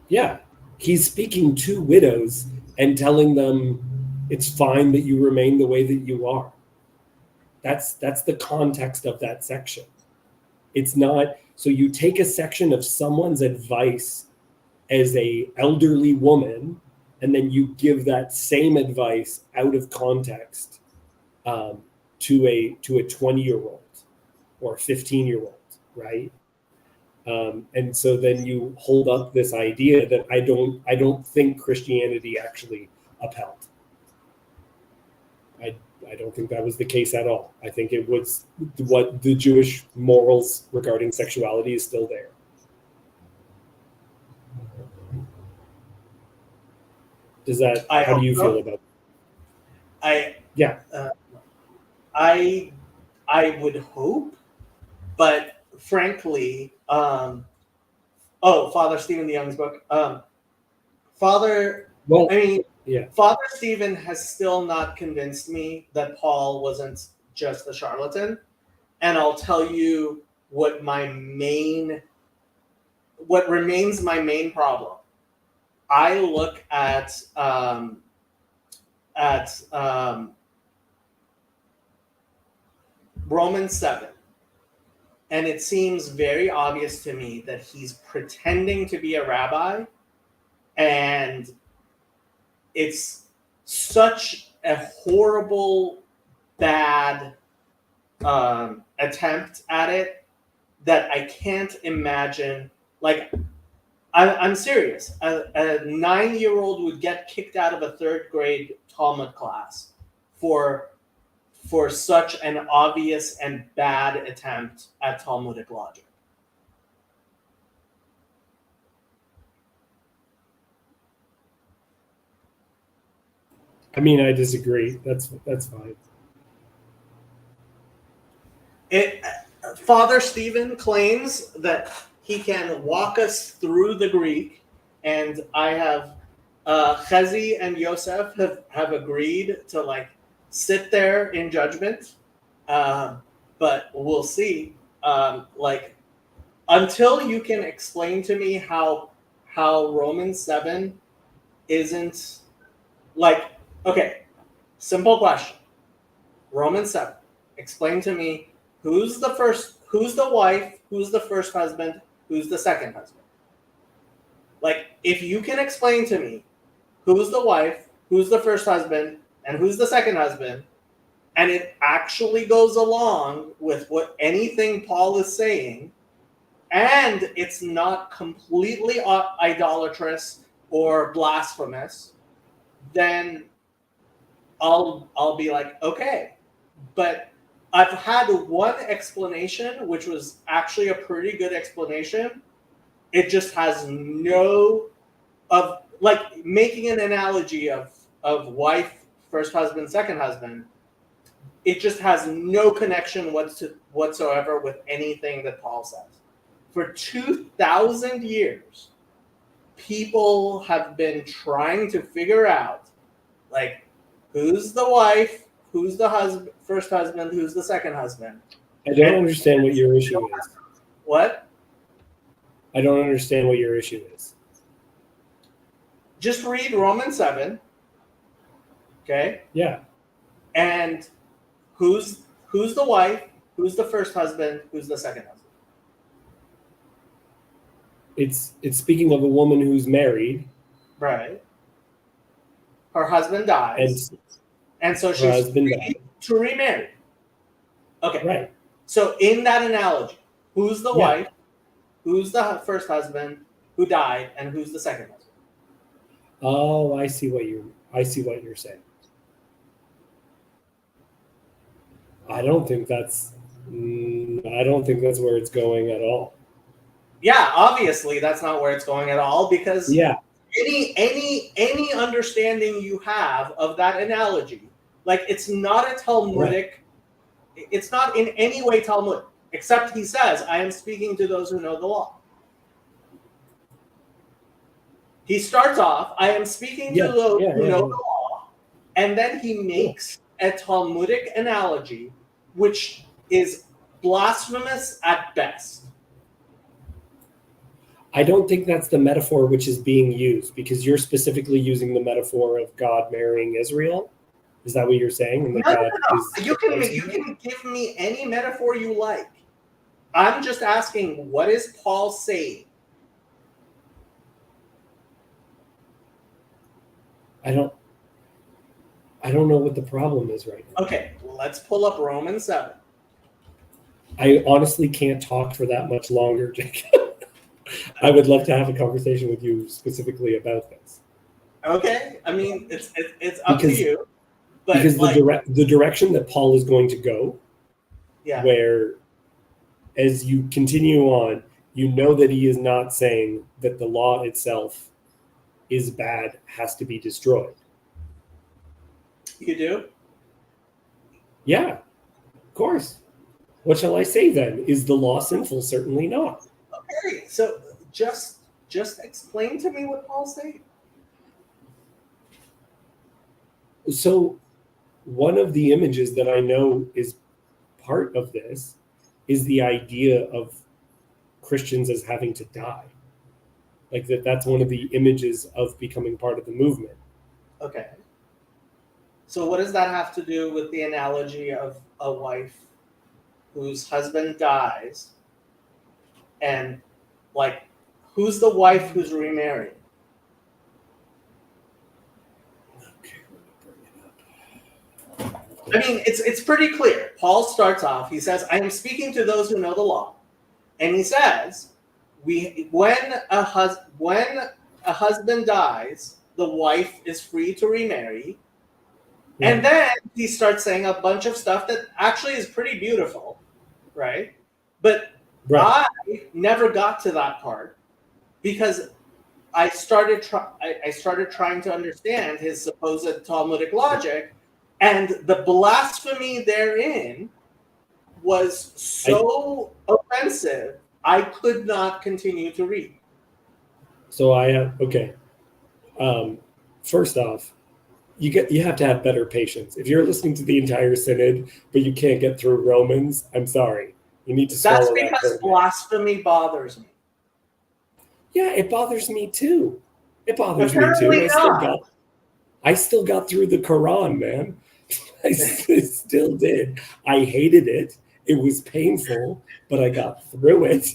Yeah. He's speaking to widows and telling them it's fine that you remain the way that you are. That's the context of that section. It's not, so you take a section of someone's advice as a elderly woman, and then you give that same advice out of context to a 20-year-old or a 15-year-old, right? And so then you hold up this idea that I don't think Christianity actually upheld. I don't think that was the case at all. I think it was what the Jewish morals regarding sexuality is still there. How do you feel about it? I would hope, but frankly, Father Stephen the Young's book, Father Stephen has still not convinced me that Paul wasn't just a charlatan, and I'll tell you what remains my main problem. I look at Romans 7. And it seems very obvious to me that he's pretending to be a rabbi, and it's such a horrible, bad attempt at it that I can't imagine. Like, I'm serious. A 9-year-old would get kicked out of a 3rd grade Talmud class for such an obvious and bad attempt at Talmudic logic. I mean, I disagree. That's fine. Father Stephen claims that he can walk us through the Greek, and I have Chezi and Yosef have agreed to sit there in judgment, but we'll see. Until you can explain to me how Romans 7 isn't okay, simple question. Romans 7, explain to me who's the wife, who's the first husband, who's the second husband. Like, if you can explain to me who's the wife, who's the first husband, and who's the second husband, and it actually goes along with what anything Paul is saying, and it's not completely idolatrous or blasphemous, then I'll be like, okay. But I've had one explanation, which was actually a pretty good explanation. It just has no of like making an analogy of wife, first husband, second husband. It just has no connection whatsoever with anything that Paul says. For 2,000 years, people have been trying to figure out, like, who's the wife, who's the first husband, who's the second husband. I don't understand what your issue is. What? I don't understand what your issue is. Just read Romans 7. Okay? Yeah. And who's the wife, who's the first husband, who's the second husband? It's speaking of a woman who's married. Right. Her husband dies. And so she's free to remarry. Okay. Right. So in that analogy, who's the wife, who's the first husband who died, and who's the second husband? Oh, I see what you're saying. I don't think that's where it's going at all. Yeah, obviously that's not where it's going at all, because any understanding you have of that analogy, like, it's not a Talmudic, it's not in any way Talmudic, except he says, I am speaking to those who know the law. He starts off, I am speaking to those who know the law, and then he makes a Talmudic analogy, which is blasphemous at best. I don't think that's the metaphor which is being used, because you're specifically using the metaphor of God marrying Israel. Is that what you're saying? And No. You can give me any metaphor you like. I'm just asking, what is Paul saying? I don't know what the problem is right now. Okay, let's pull up Romans 7. I honestly can't talk for that much longer, Jacob. I would love to have a conversation with you specifically about this. Okay, I mean, it's up to you. But because the direction that Paul is going to go, where as you continue on, you know that he is not saying that the law itself is bad, has to be destroyed. You do? Yeah, of course. What shall I say then? Is the law sinful? Certainly not. Okay, so just explain to me what Paul's saying. So one of the images that I know is part of this is the idea of Christians as having to die. Like that's one of the images of becoming part of the movement. Okay. So what does that have to do with the analogy of a wife whose husband dies, and, like, who's the wife who's remarried? Okay, let me bring it up. I mean, it's pretty clear. Paul starts off, he says, I am speaking to those who know the law. And he says, when a husband dies, the wife is free to remarry. Yeah. And then he starts saying a bunch of stuff that actually is pretty beautiful, right? But I never got to that part because I started trying to understand his supposed Talmudic logic, and the blasphemy therein was so offensive, I could not continue to read. So first off, you have to have better patience. If you're listening to the entire synod, but you can't get through Romans, I'm sorry. You need to swallow that. That's because blasphemy bothers me. Yeah, it bothers me too. Apparently not. I still got through the Quran, man. I still did. I hated it, It was painful, but I got through it.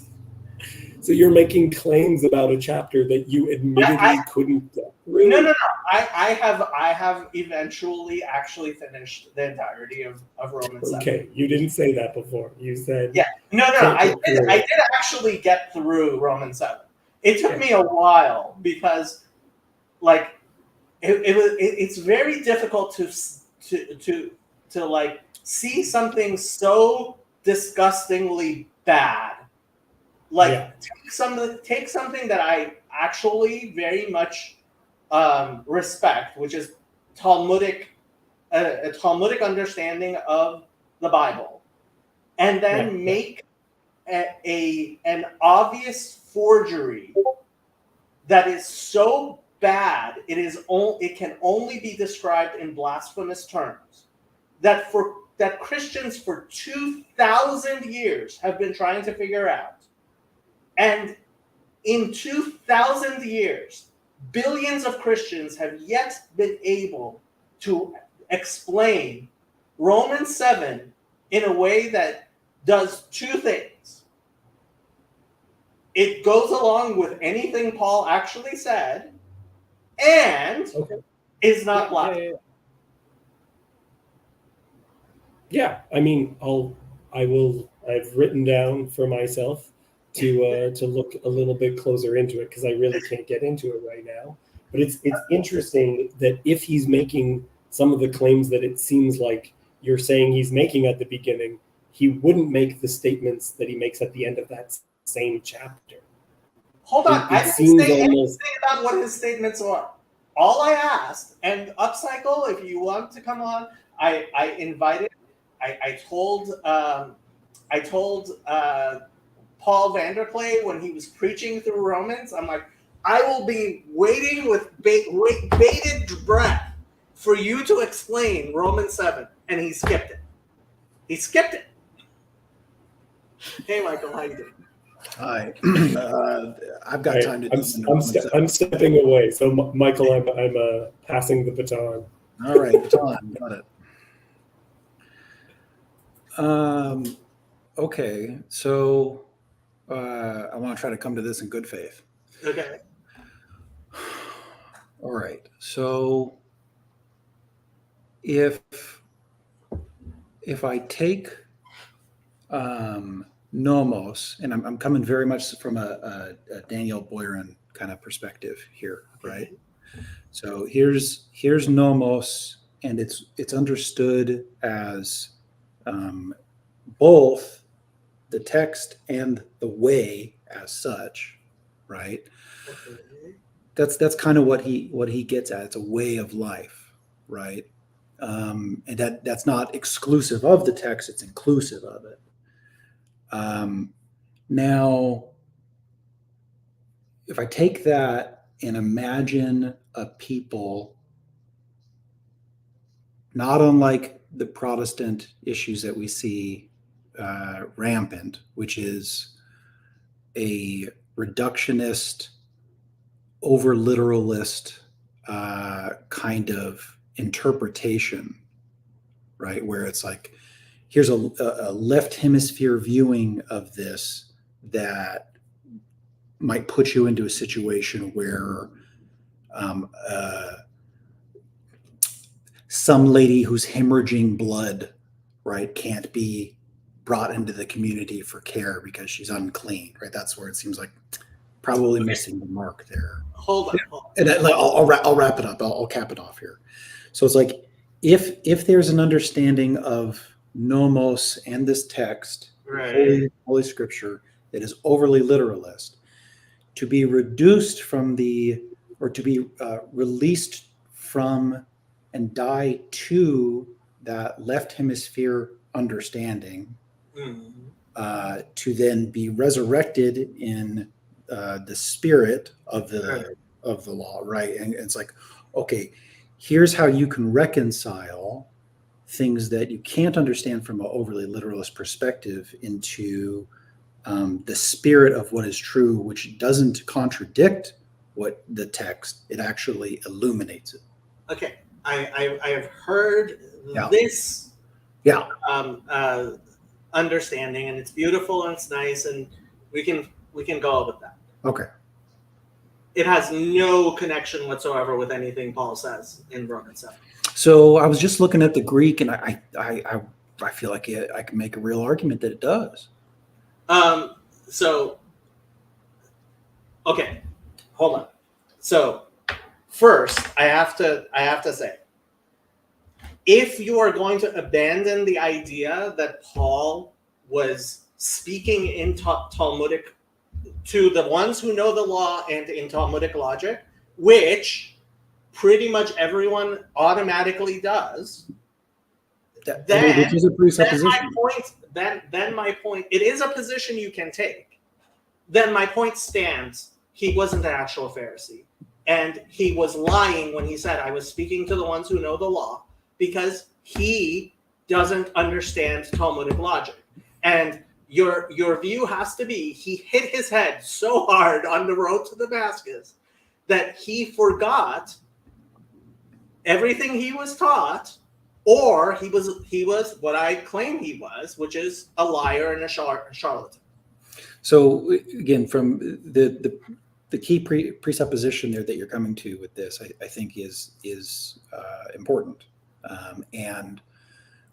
So you're making claims about a chapter that you admittedly couldn't get through? No. I have eventually actually finished the entirety of Romans 7. Okay, you didn't say that before. You said No. I did actually get through Romans 7. It took me a while because, like, it's very difficult to like see something so disgustingly bad. Like, take something that I actually very much respect, which is Talmudic, a Talmudic understanding of the Bible, and then make an obvious forgery that is so bad it can only be described in blasphemous terms that Christians for 2,000 years have been trying to figure out. And in 2,000 years, billions of Christians have yet been able to explain Romans 7 in a way that does two things. It goes along with anything Paul actually said, and is not black. Yeah, I mean, I've written down for myself to look a little bit closer into it, because I really can't get into it right now. But it's interesting that if he's making some of the claims that it seems like you're saying he's making at the beginning, he wouldn't make the statements that he makes at the end of that same chapter. Hold on, I didn't say anything about what his statements are. All I asked, and Upcycle, if you want to come on, I invited. I told Paul Vanderklay when he was preaching through Romans, I'm like, I will be waiting with bated breath for you to explain Romans 7, and he skipped it. Hey, Michael, how you doing? Hi. I've got time to do I'm stepping away. So, Michael, I'm passing the baton. All right, baton, got it. Okay, so I want to try to come to this in good faith. Okay. All right. So if I take nomos, and I'm coming very much from a Daniel Boyarin kind of perspective here, right? So here's nomos, and it's understood as both the text and the way as such, right? Okay. That's kind of what he gets at. It's a way of life, right? And that's not exclusive of the text; it's inclusive of it. Now, if I take that and imagine a people not unlike the Protestant issues that we see rampant, which is a reductionist, over-literalist kind of interpretation, right? Where it's like, here's a left hemisphere viewing of this that might put you into a situation where some lady who's hemorrhaging blood, right, can't be brought into the community for care because she's unclean, right? That's where it seems like probably missing the mark there. Hold on. And I'll wrap it up. I'll cap it off here. So it's like, if there's an understanding of nomos and this text, Right. Holy Scripture, that is overly literalist, to be reduced from or to be released from and die to that left hemisphere understanding, to then be resurrected in the spirit of the law, right? And it's like, okay, here's how you can reconcile things that you can't understand from an overly literalist perspective into the spirit of what is true, which doesn't contradict what the text, it actually illuminates it. Okay, I have heard this understanding, and it's beautiful and it's nice, and we can go with that. Okay. It has no connection whatsoever with anything Paul says in Romans 7. So I was just looking at the Greek, and I feel like I can make a real argument that it does. So, okay, hold on. So, first, I have to say, if you are going to abandon the idea that Paul was speaking in Talmudic to the ones who know the law and in Talmudic logic, which pretty much everyone automatically does, then, which is a presupposition. then my point, it is a position you can take. Then my point stands. He wasn't an actual Pharisee. And he was lying when he said, I was speaking to the ones who know the law, because he doesn't understand Talmudic logic. And your view has to be, he hit his head so hard on the road to Damascus that he forgot everything he was taught, or he was what I claim he was, which is a liar and a charlatan. So again, from the key presupposition there that you're coming to with this, I think is important. And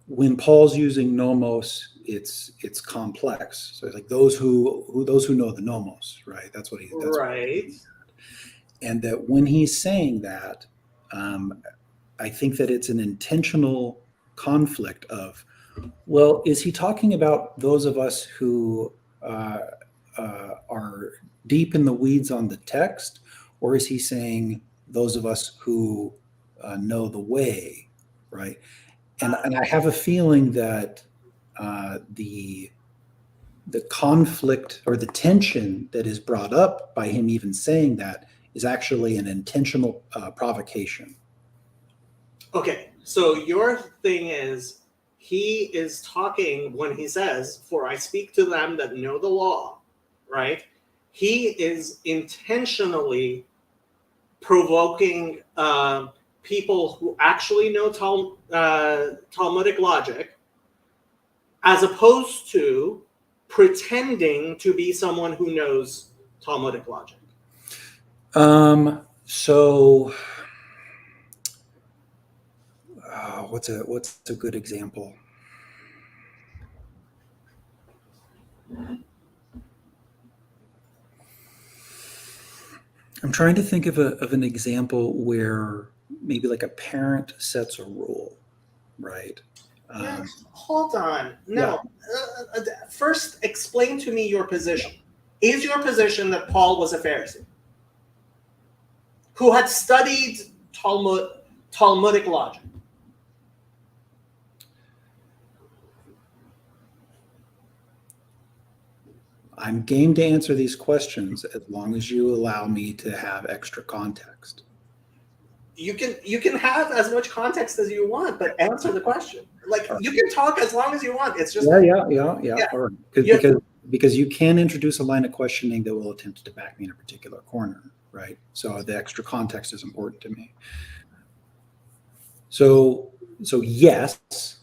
when Paul's using nomos, it's complex. So it's like those who know the nomos, right? That's right. And that when he's saying that, I think that it's an intentional conflict of, well, is he talking about those of us who are deep in the weeds on the text, or is he saying those of us who know the way, right? And I have a feeling that the conflict or the tension that is brought up by him even saying that is actually an intentional provocation. Okay, so your thing is, he is talking when he says, for I speak to them that know the law, right? He is intentionally provoking people who actually know Talmudic logic, as opposed to pretending to be someone who knows Talmudic logic. So what's a good example? I'm trying to think of an example where maybe like a parent sets a rule, right? Hold on. No. Yeah. First, explain to me your position. Is your position that Paul was a Pharisee who had studied Talmudic logic? I'm game to answer these questions as long as you allow me to have extra context. You can have as much context as you want, but answer the question. Like, you can talk as long as you want. It's just yeah. All right. Because you can introduce a line of questioning that will attempt to back me in a particular corner, right? So the extra context is important to me. So yes,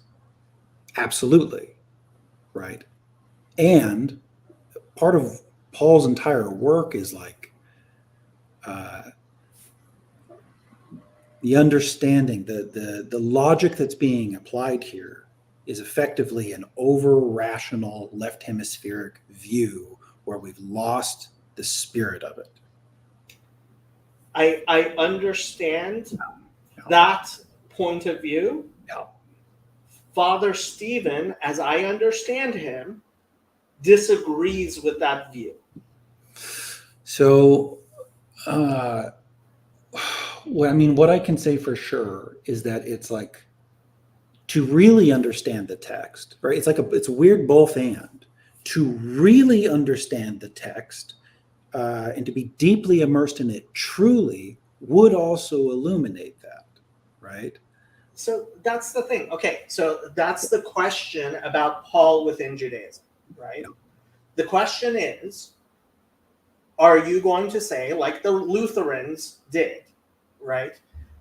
absolutely, right? And part of Paul's entire work is like the understanding, the logic that's being applied here is effectively an over-rational left hemispheric view where we've lost the spirit of it. I understand that point of view. Yeah. Father Stephen, as I understand him, disagrees with that view. So, what I can say for sure is that it's like, to really understand the text, right? It's a weird both and. To really understand the text and to be deeply immersed in it truly would also illuminate that, right? So that's the thing. Okay, so that's the question about Paul within Judaism, right? Yeah. The question is, are you going to say, like the Lutherans did, right,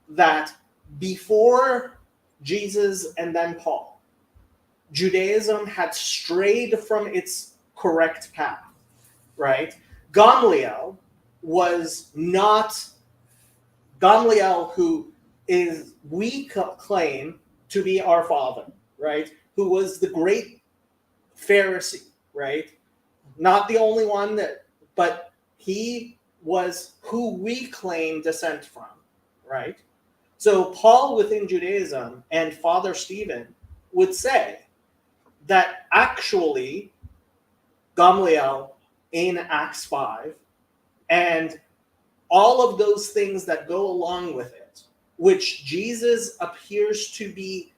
that before Jesus and then Paul, Judaism had strayed from its correct path, right? Gamaliel was not Gamaliel, who is we claim to be our father, right? Who was the great Pharisee, right? Not the only one but he was who we claim descent from, right? So Paul within Judaism and Father Stephen would say that actually Gamaliel in Acts 5 and all of those things that go along with it, which Jesus appears to be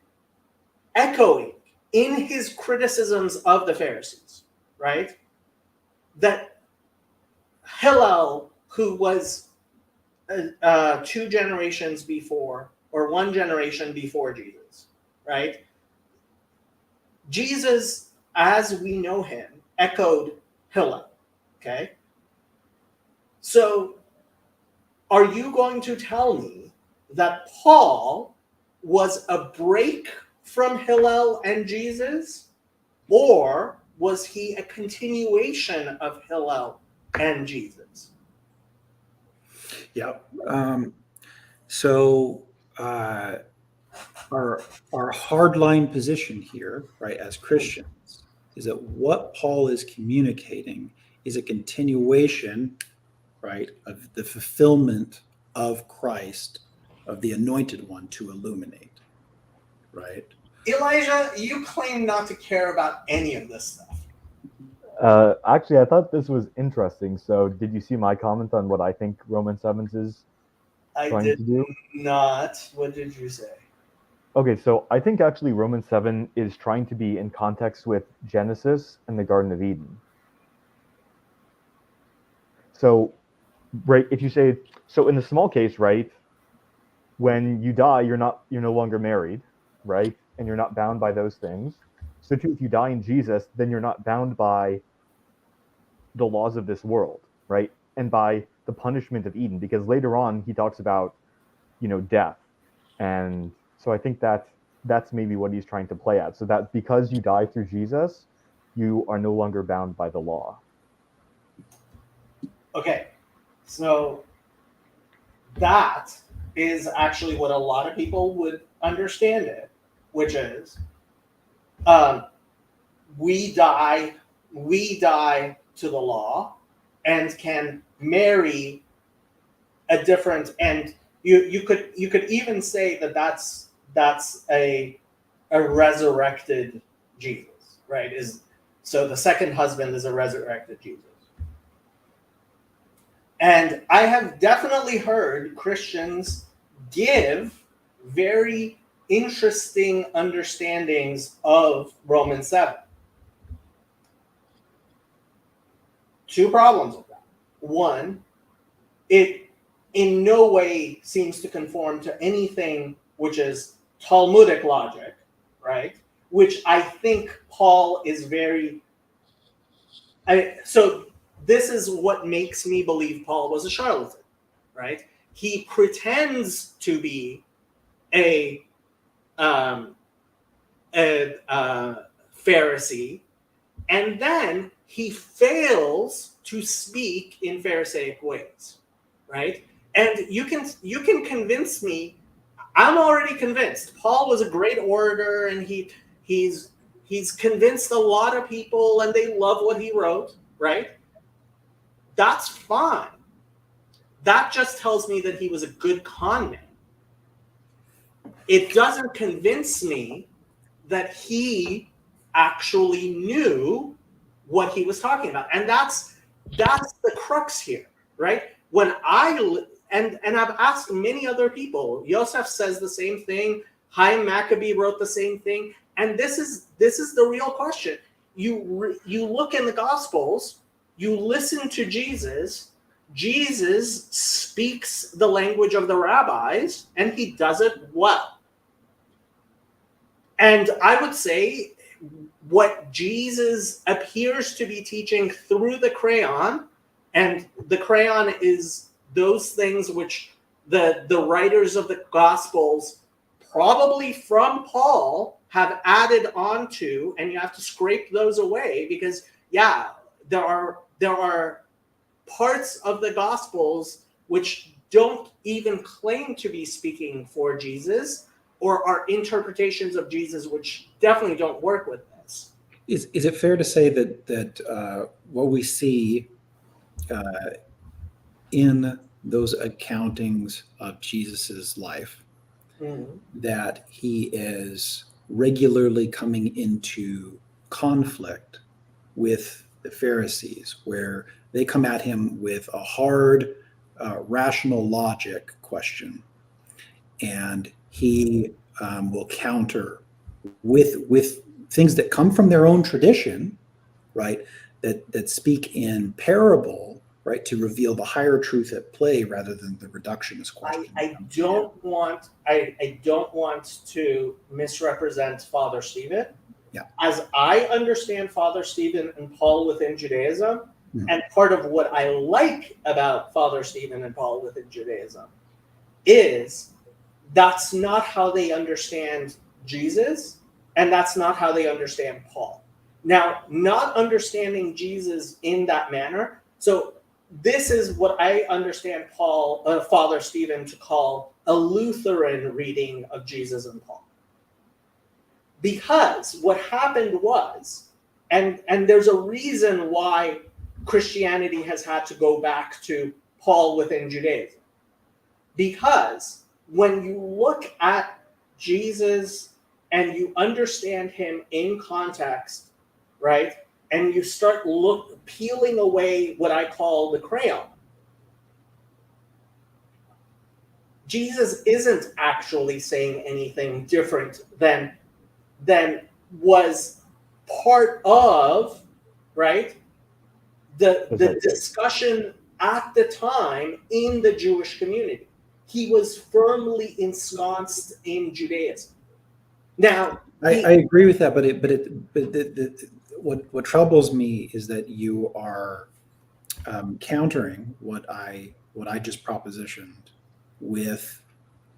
echoing in his criticisms of the Pharisees, right? That Hillel, who was 2 generations before, or 1 generation before Jesus, right? Jesus, as we know him, echoed Hillel, okay? So, are you going to tell me that Paul was a break from Hillel and Jesus, or was he a continuation of Hillel and Jesus? Yeah. So our hardline position here, right, as Christians, is that what Paul is communicating is a continuation, right, of the fulfillment of Christ, of the anointed one to illuminate, right? Elijah, you claim not to care about any of this stuff. Actually, I thought this was interesting. So, did you see my comment on what I think Romans 7 is I trying did to do? not. What did you say? Okay, so I think actually Romans 7 is trying to be in context with Genesis and the Garden of Eden. So, right, if you say, so in the small case, right, when you die, you're no longer married, right? And you're not bound by those things. So too, if you die in Jesus, then you're not bound by the laws of this world, right? And by the punishment of Eden, because later on he talks about, death. And so I think that's maybe what he's trying to play at. So that because you die through Jesus, you are no longer bound by the law. Okay, so that is actually what a lot of people would understand it, which is we die to the law and can marry a different, and you could even say that that's a resurrected Jesus, right? So the second husband is a resurrected Jesus. And I have definitely heard Christians give very interesting understandings of Romans 7. 2 problems with that. One, it in no way seems to conform to anything which is Talmudic logic, right? Which I think Paul is very... So this is what makes me believe Paul was a charlatan, right? He pretends to be a Pharisee, and then he fails to speak in Pharisaic ways, right? And you can convince me. I'm already convinced. Paul was a great orator, and he's convinced a lot of people, and they love what he wrote, right? That's fine. That just tells me that he was a good con man. It doesn't convince me that he actually knew what he was talking about. And that's the crux here, right? When and I've asked many other people, Yosef says the same thing, Chaim Maccabee wrote the same thing, and this is the real question. You look in the Gospels, you listen to Jesus. Jesus speaks the language of the rabbis, and he does it well. And I would say what Jesus appears to be teaching through the crayon, and the crayon is those things which the writers of the Gospels, probably from Paul, have added on to, and you have to scrape those away because, yeah, there are parts of the Gospels which don't even claim to be speaking for Jesus, or are interpretations of Jesus which definitely don't work with this. Is it fair to say that what we see in those accountings of Jesus's life, that he is regularly coming into conflict with the Pharisees, where they come at him with a hard, rational logic question, and he will counter with things that come from their own tradition, right? That speak in parable, right, to reveal the higher truth at play rather than the reductionist question. I don't want to misrepresent Father Stephen. Yeah. As I understand Father Stephen and Paul within Judaism, Mhm. and part of what I like about Father Stephen and Paul within Judaism is that's not how they understand Jesus, and that's not how they understand Paul. Now, not understanding Jesus in that manner, so this is what I understand Father Stephen to call a Lutheran reading of Jesus and Paul. Because what happened was, and there's a reason why Christianity has had to go back to Paul within Judaism. Because when you look at Jesus and you understand him in context, right? And you start peeling away what I call the crayon. Jesus isn't actually saying anything different than was part of, right, the discussion at the time in the Jewish community. He was firmly ensconced in Judaism. Now, I agree with that, but what troubles me is that you are countering what I just propositioned with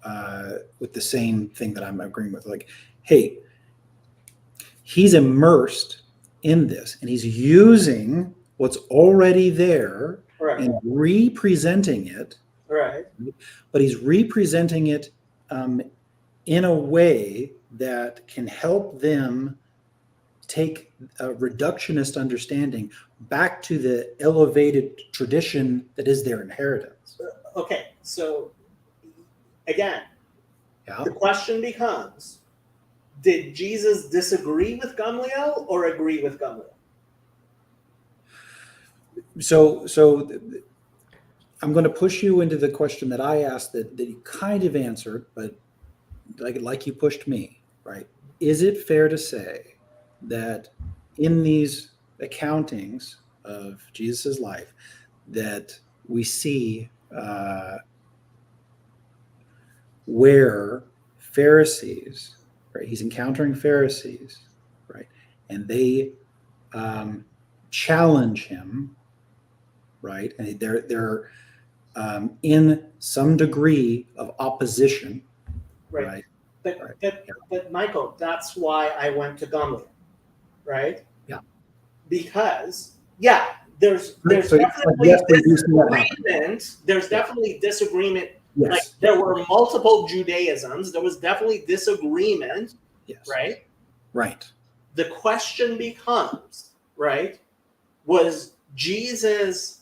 the same thing that I'm agreeing with. Like, hey, he's immersed in this, and he's using what's already there right, and representing it. right. But he's representing it in a way that can help them take a reductionist understanding back to the elevated tradition that is their inheritance. Okay, so again, Yeah. the question becomes, did Jesus disagree with Gamliel or agree with Gamliel? So I'm going to push you into the question that I asked that you kind of answered, but like you pushed me, right? Is it fair to say that in these accountings of Jesus's life that we see where Pharisees, right? He's encountering Pharisees, right? And they challenge him, right? And they're in some degree of opposition, right? But Michael, that's why I went to Gamliel, right? Yeah. Because there's So definitely yes, disagreement. There's definitely disagreement. yes. Like there were multiple Judaisms. There was definitely disagreement, Yes. right? Right. The question becomes, right? Was Jesus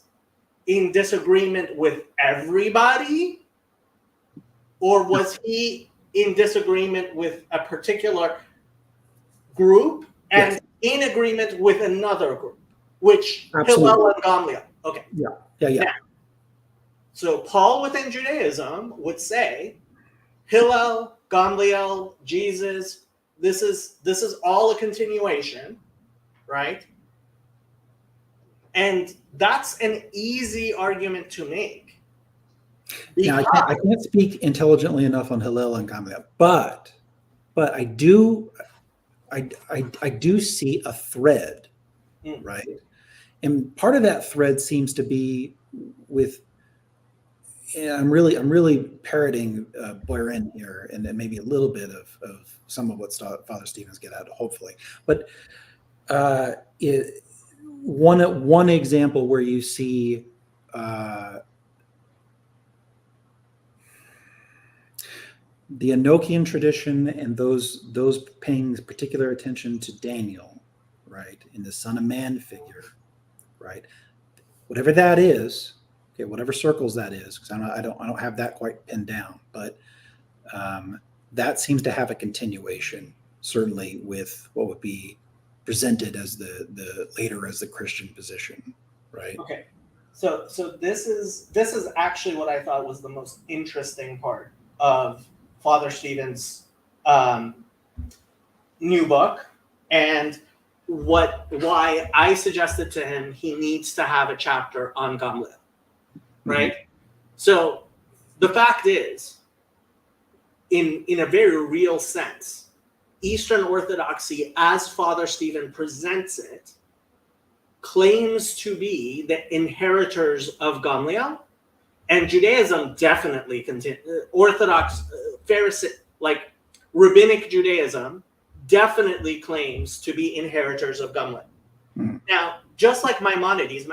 in disagreement with everybody, or was he in disagreement with a particular group and in agreement with another group, which Hillel and Gamliel? Okay. Yeah. Now, so Paul within Judaism would say Hillel, Gamliel, Jesus, this is all a continuation, right? And that's an easy argument to make. Now, I can't speak intelligently enough on Hillel and Gamliel, but I do see a thread, right? And part of that thread seems to be with Yeah, I'm really parroting Boyrin here, and then maybe a little bit of some of what Father Stevens get at, hopefully. But one example where you see the Enochian tradition and those paying particular attention to Daniel, right, in the Son of Man figure, right, whatever that is, okay, whatever circles that is, because I don't have that quite pinned down, but that seems to have a continuation, certainly with what would be presented as the later as the Christian position, right? Okay, so this is actually what I thought was the most interesting part of Father Stevens' new book, and why I suggested to him he needs to have a chapter on Gamliel, right? Mm-hmm. So the fact is, in a very real sense, Eastern Orthodoxy, as Father Stephen presents it, claims to be the inheritors of Gamliel, and Judaism definitely Orthodox Pharisee, like rabbinic Judaism, definitely claims to be inheritors of Gamliel. Mm-hmm. Now, just like Maimonides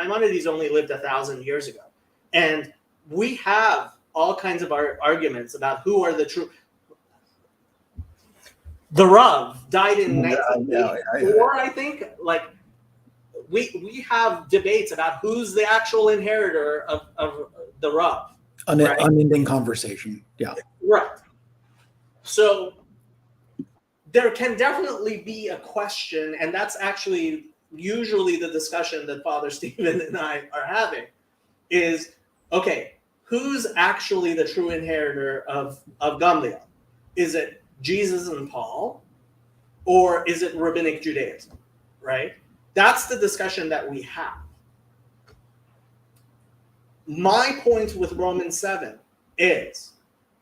only lived 1,000 years ago, and we have all kinds of arguments about who are the true. The Rav died in 1984, I think. Like, we have debates about who's the actual inheritor of the Rav. Unending conversation. Yeah. Right. So there can definitely be a question, and that's actually usually the discussion that Father Stephen and I are having, is, okay, who's actually the true inheritor of Gamliel? Is it Jesus and Paul, or is it rabbinic Judaism, right? That's the discussion that we have. My point with Romans 7 is,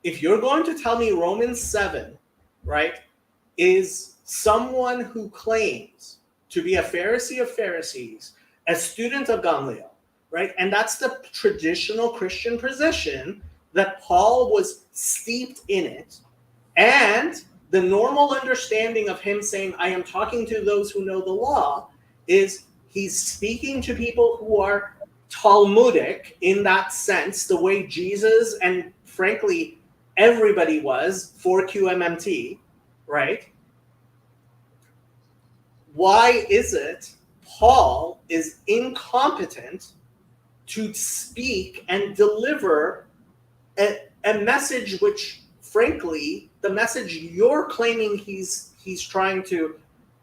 if you're going to tell me Romans 7, right, is someone who claims to be a Pharisee of Pharisees, a student of Gamliel, right, and that's the traditional Christian position, that Paul was steeped in it, and the normal understanding of him saying, I am talking to those who know the law, is he's speaking to people who are Talmudic in that sense, the way Jesus and frankly everybody was for QMMT, right? Why is it Paul is incompetent to speak and deliver a message which, frankly, the message you're claiming he's trying to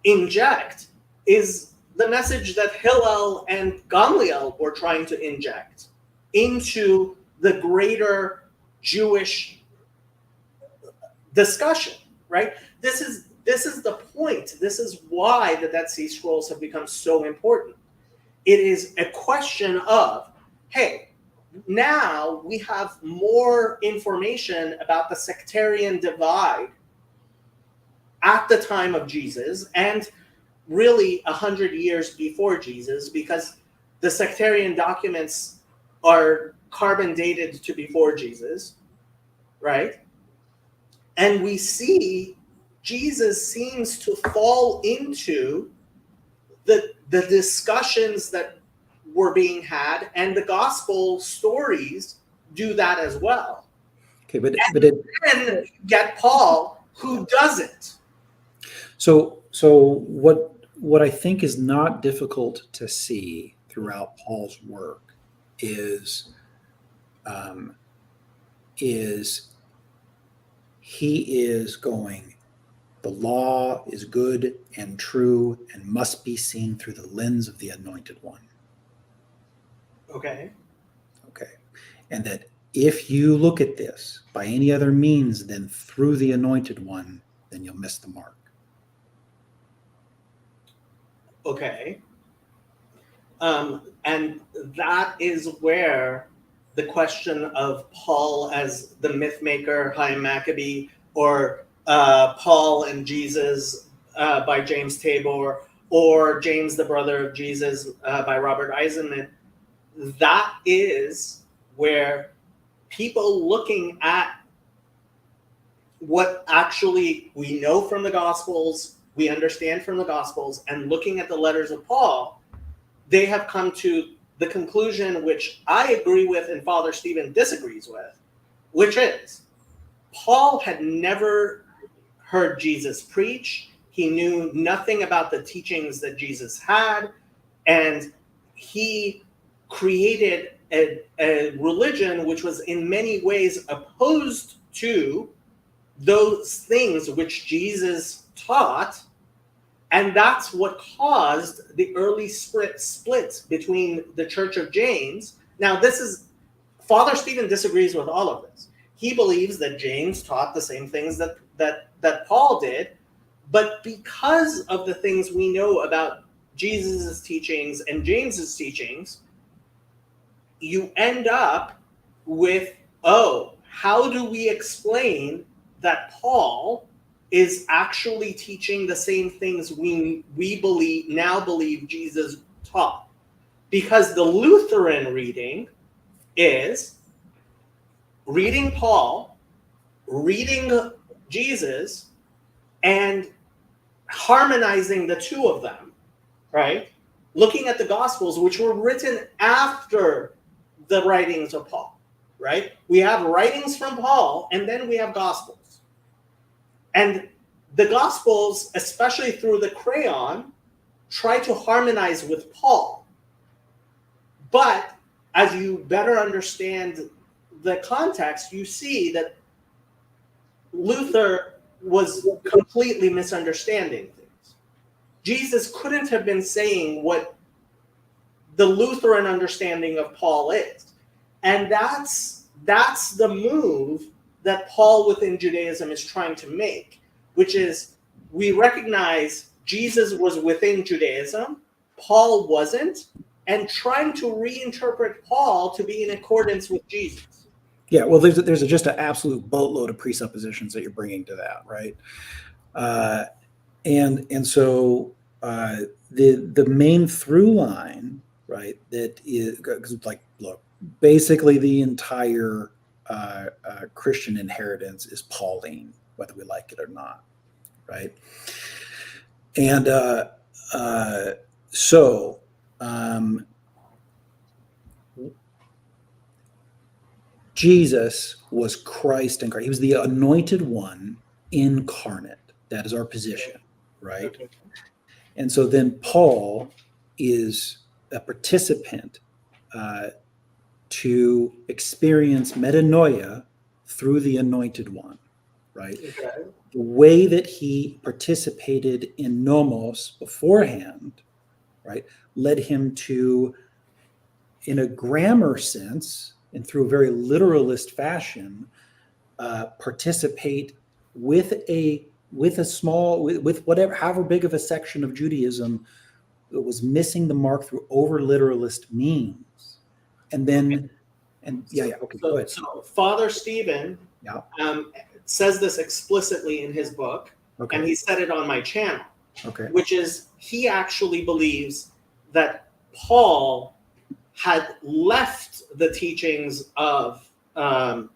inject is the message that Hillel and Gamliel were trying to inject into the greater Jewish discussion, right? This is the point. This is why the Dead Sea Scrolls have become so important. It is a question of, hey, now we have more information about the sectarian divide at the time of Jesus, and really 100 years before Jesus, because the sectarian documents are carbon dated to before Jesus, right? And we see Jesus seems to fall into the discussions that were being had, and the gospel stories do that as well. Okay, but then get Paul, who doesn't. So what I think is not difficult to see throughout Paul's work is he is going, the law is good and true and must be seen through the lens of the Anointed One. Okay. And that if you look at this by any other means than through the Anointed One, then you'll miss the mark. Okay. And that is where the question of Paul as the myth maker, Chaim Maccabee, or Paul and Jesus by James Tabor, or James the Brother of Jesus by Robert Eisenman, that is where people looking at what actually we know from the Gospels, we understand from the Gospels, and looking at the letters of Paul, they have come to the conclusion which I agree with and Father Stephen disagrees with, which is Paul had never heard Jesus preach. He knew nothing about the teachings that Jesus had, and he created a religion which was in many ways opposed to those things which Jesus taught, and that's what caused the early split between the Church of James. Now, this is Father Stephen disagrees with all of this. He believes that James taught the same things that Paul did, but because of the things we know about Jesus's teachings and James's teachings, you end up with, how do we explain that Paul is actually teaching the same things we believe Jesus taught? Because the Lutheran reading is reading Paul, reading Jesus, and harmonizing the two of them, right? Looking at the Gospels, which were written after the writings of Paul, right? We have writings from Paul, and then we have Gospels. And the Gospels, especially through the crayon, try to harmonize with Paul. But as you better understand the context, you see that Luther was completely misunderstanding things. Jesus couldn't have been saying what the Lutheran understanding of Paul is. And that's the move that Paul within Judaism is trying to make, which is we recognize Jesus was within Judaism, Paul wasn't, and trying to reinterpret Paul to be in accordance with Jesus. Yeah, well, there's just an absolute boatload of presuppositions that you're bringing to that, right? And so the main through line, right, that is, like, look, basically the entire Christian inheritance is Pauline, whether we like it or not, right? And so Jesus was Christ incarnate. He was the anointed one incarnate. That is our position, right? Okay. And so then Paul is a participant to experience metanoia through the anointed one, right? Okay. The way that he participated in nomos beforehand, right, led him to, in a grammar sense and through a very literalist fashion, participate with whatever, however big of a section of Judaism that was missing the mark through over literalist means. And then, go ahead. So Father Stephen says this explicitly in his book, and he said it on my channel, which is he actually believes that Paul had left the teachings of Gamliel,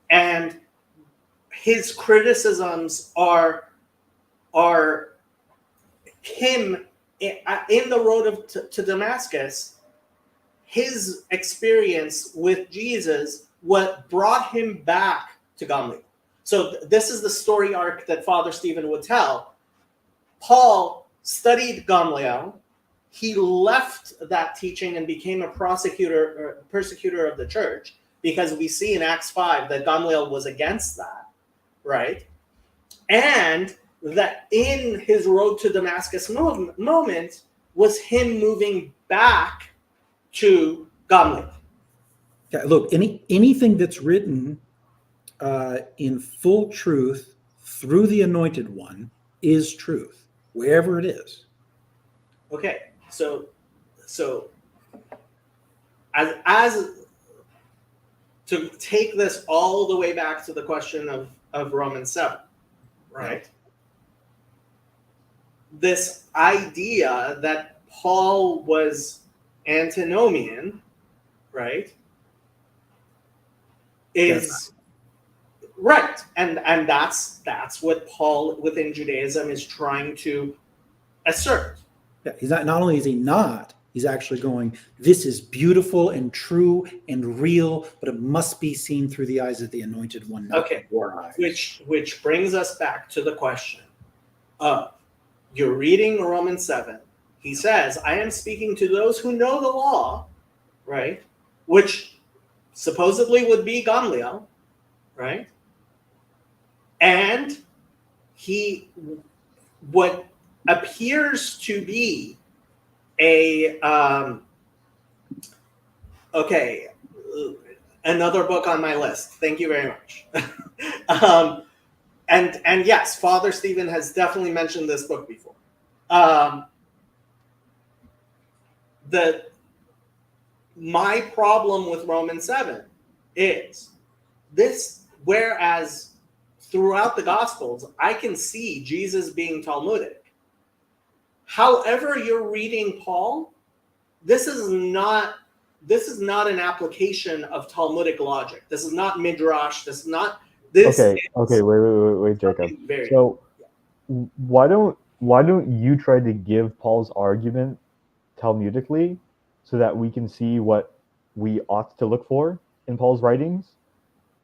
and his criticisms are him in the road to Damascus. His experience with Jesus, what brought him back to Gamliel. So this is the story arc that Father Stephen would tell. Paul studied Gamliel. He left that teaching and became a persecutor of the church, because we see in Acts 5 that Gamliel was against that, right? And that in his road to Damascus moment was him moving back to Gamliel. Yeah, look, anything that's written in full truth through the anointed one is truth, wherever it is. Okay, so as to take this all the way back to the question of Romans 7, right? This idea that Paul was antinomian, right, is right, and that's what Paul within Judaism is trying to assert. Yeah, he's not only is he not, he's actually going, this is beautiful and true and real, but it must be seen through the eyes of the anointed one, not Okay, your eyes. which brings us back to the question of, you're reading Romans 7. He says, I am speaking to those who know the law, right? Which supposedly would be Gamliel, right? And what appears to be another book on my list. Thank you very much. And yes, Father Stephen has definitely mentioned this book before. My problem with Romans 7 is this, whereas throughout the Gospels, I can see Jesus being Talmudic. However you're reading Paul, this is not an application of Talmudic logic. This is not Midrash. This is not this. Okay, wait, Jacob. So why don't you try to give Paul's argument Talmudically so that we can see what we ought to look for in Paul's writings,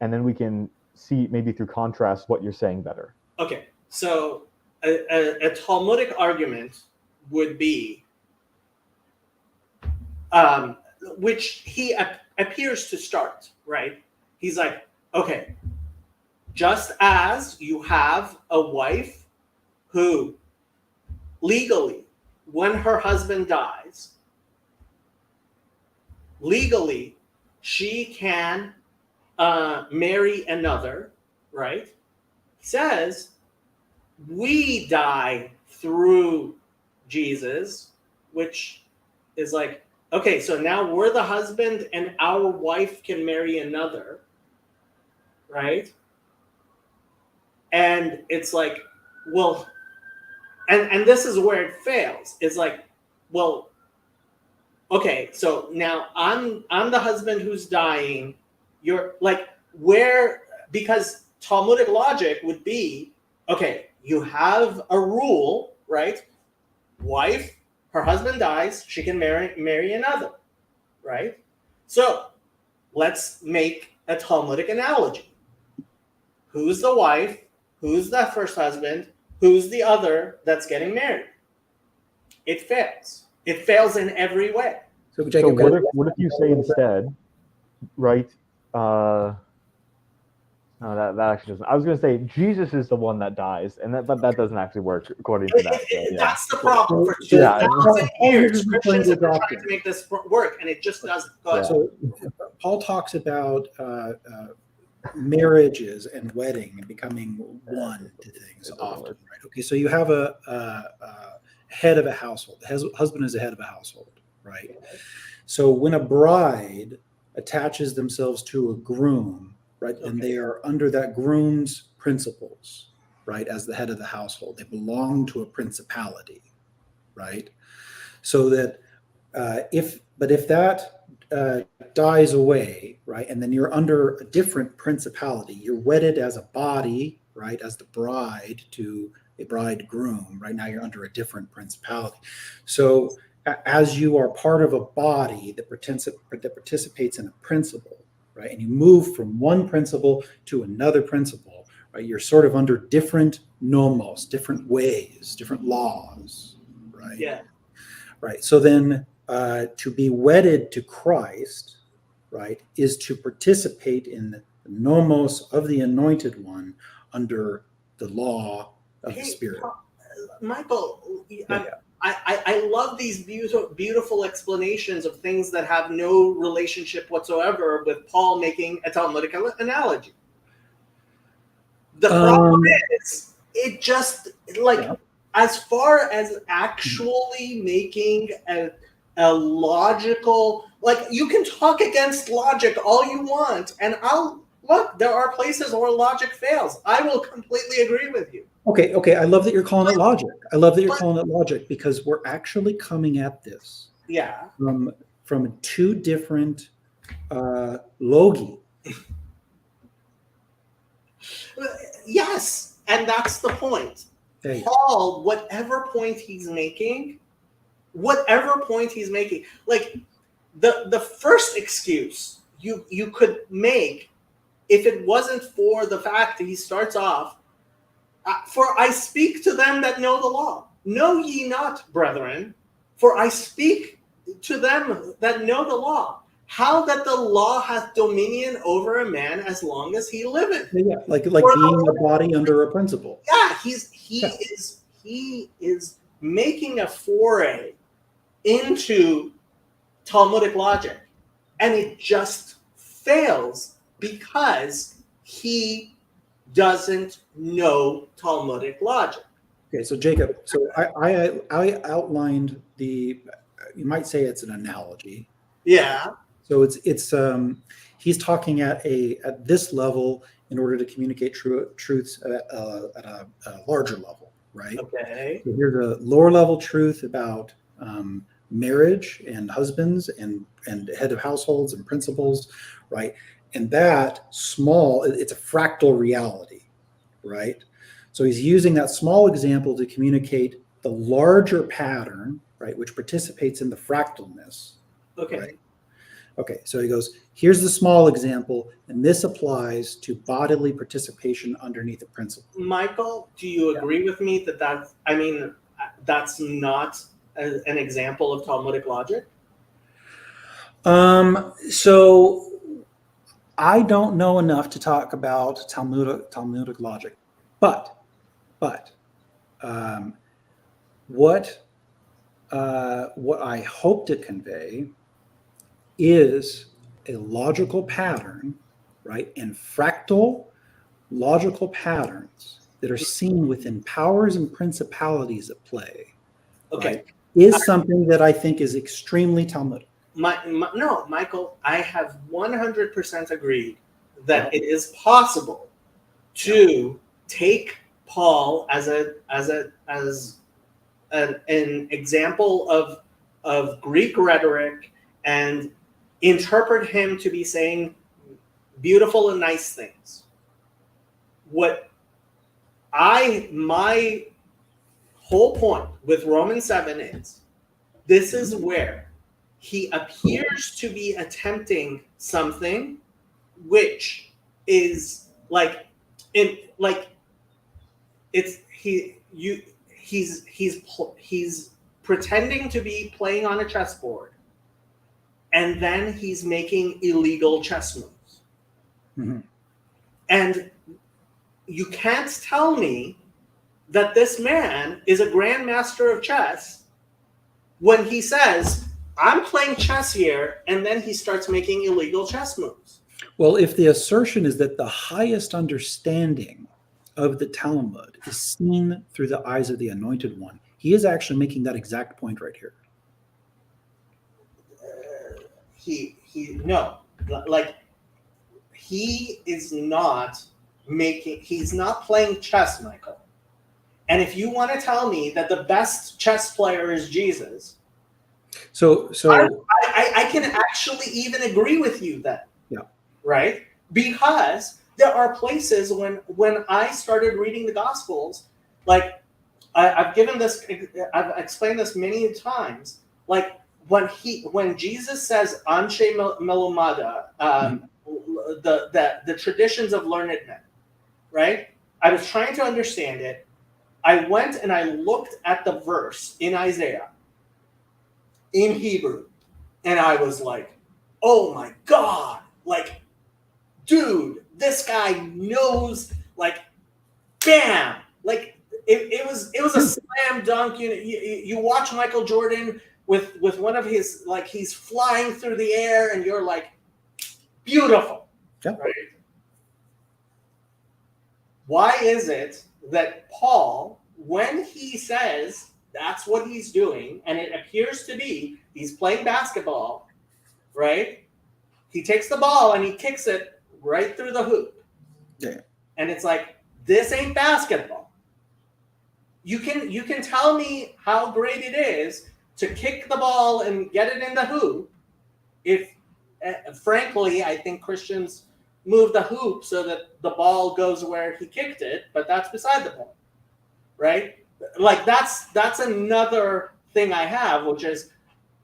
and then we can see maybe through contrast what you're saying better. Okay, so a Talmudic argument would be, which he appears to start, right? He's like, okay, just as you have a wife who legally, when her husband dies, legally, she can marry another, right? He says, we die through Jesus, which is like, okay, so now we're the husband and our wife can marry another, right? And it's like, well, and this is where it fails. It's like, well, okay, so now I'm the husband who's dying. You're like, where, because Talmudic logic would be, okay, you have a rule, right? Wife, her husband dies, she can marry another, right? So let's make a Talmudic analogy. Who's the wife? Who's the first husband? Who's the other that's getting married? It fails. It fails in every way. So, Jacob, what if you say instead, right? No, that actually doesn't. I was going to say Jesus is the one that dies, and but that doesn't actually work according to that. So, yeah. That's the problem. For 2,000 years, Christians have been trying to make this work, and it just doesn't. Yeah. So Paul talks about marriages and wedding and becoming one to things often, right? Okay, so you have a head of a household. The husband is the head of a household, right? So when a bride attaches themselves to a groom, right, and they are under that groom's principles, right, as the head of the household, they belong to a principality, right? So that if that dies away, right, and then you're under a different principality, you're wedded as a body, right, as the bride to a bridegroom, right? Now you're under a different principality. So as you are part of a body that participates in a principle, right, and you move from one principle to another principle, right, you're sort of under different nomos, different ways, different laws, right? Yeah. Right. So then to be wedded to Christ, right, is to participate in the nomos of the anointed one under the law of the Spirit. Michael, I love these beautiful explanations of things that have no relationship whatsoever with Paul making a Talmudic analogy. The problem is, it just, like, as far as actually making a logical, like, you can talk against logic all you want, and look, there are places where logic fails. I will completely agree with you. Okay. I love that you're calling it logic. I love that you're calling it logic because we're actually coming at this from from two different logi. Yes, and that's the point. Okay. Paul, whatever point he's making, like the first excuse you could make, if it wasn't for the fact that he starts off, for I speak to them that know the law. Know ye not, brethren, for I speak to them that know the law. How that the law hath dominion over a man as long as he liveth. Yeah, like being a body under a principle. Yeah, he is making a foray into Talmudic logic, and it just fails because he doesn't know Talmudic logic. Okay, so Jacob, so I outlined you might say it's an analogy. Yeah. So it's he's talking at this level in order to communicate truths at a larger level, right? Okay. So here's a lower level truth about marriage and husbands and head of households and principles, right? And that small, it's a fractal reality, right? So he's using that small example to communicate the larger pattern, right, which participates in the fractalness. Okay. Right? Okay, so he goes, here's the small example, and this applies to bodily participation underneath a principle. Michael, do you agree with me that that's not an example of Talmudic logic? So I don't know enough to talk about Talmudic logic, but what I hope to convey is a logical pattern, right? And fractal logical patterns that are seen within powers and principalities at play. Okay. Right, is something that I think is extremely Talmudic. No, Michael, I have 100% agreed that it is possible to take Paul as an example of Greek rhetoric and interpret him to be saying beautiful and nice things. My whole point with Romans 7 is this is where he appears to be attempting something which is he's pretending to be playing on a chessboard, and then he's making illegal chess moves. Mm-hmm. And you can't tell me that this man is a grandmaster of chess when he says, I'm playing chess here, and then he starts making illegal chess moves. Well, if the assertion is that the highest understanding of the Talmud is seen through the eyes of the Anointed One, he is actually making that exact point right here. He is not playing chess, Michael. And if you want to tell me that the best chess player is Jesus, so I can actually even agree with you then. Yeah. Right? Because there are places when I started reading the Gospels, like I've explained this many times, like when Jesus says Anshe Melumada, the traditions of learned men, right? I was trying to understand it. I went and I looked at the verse in Isaiah in Hebrew, and I was like, oh my God, like, dude, this guy knows, like, bam, like it was a slam dunk. You watch Michael Jordan with one of his, like, he's flying through the air, and you're like, beautiful, yeah. Right? Why is it that Paul, when he says that's what he's doing, and it appears to be he's playing basketball, right? He takes the ball and he kicks it right through the hoop. Yeah. And it's like, this ain't basketball. You can tell me how great it is to kick the ball and get it in the hoop, if frankly, I think Christians move the hoop so that the ball goes where he kicked it, but that's beside the point, right? Like that's another thing I have, which is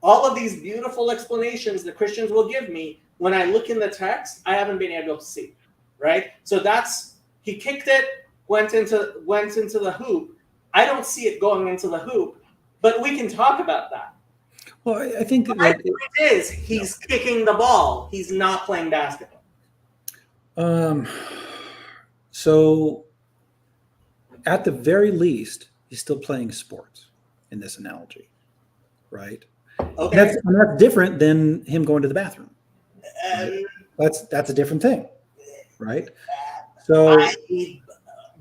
all of these beautiful explanations that Christians will give me. When I look in the text, I haven't been able to see, right? So that's, he kicked it, went into the hoop. I don't see it going into the hoop, but we can talk about that. Well, I think My that point is, he's kicking the ball. He's not playing basketball. So at the very least, he's still playing sports in this analogy, right? Okay. And that's different than him going to the bathroom. Um, That's a different thing, right? So,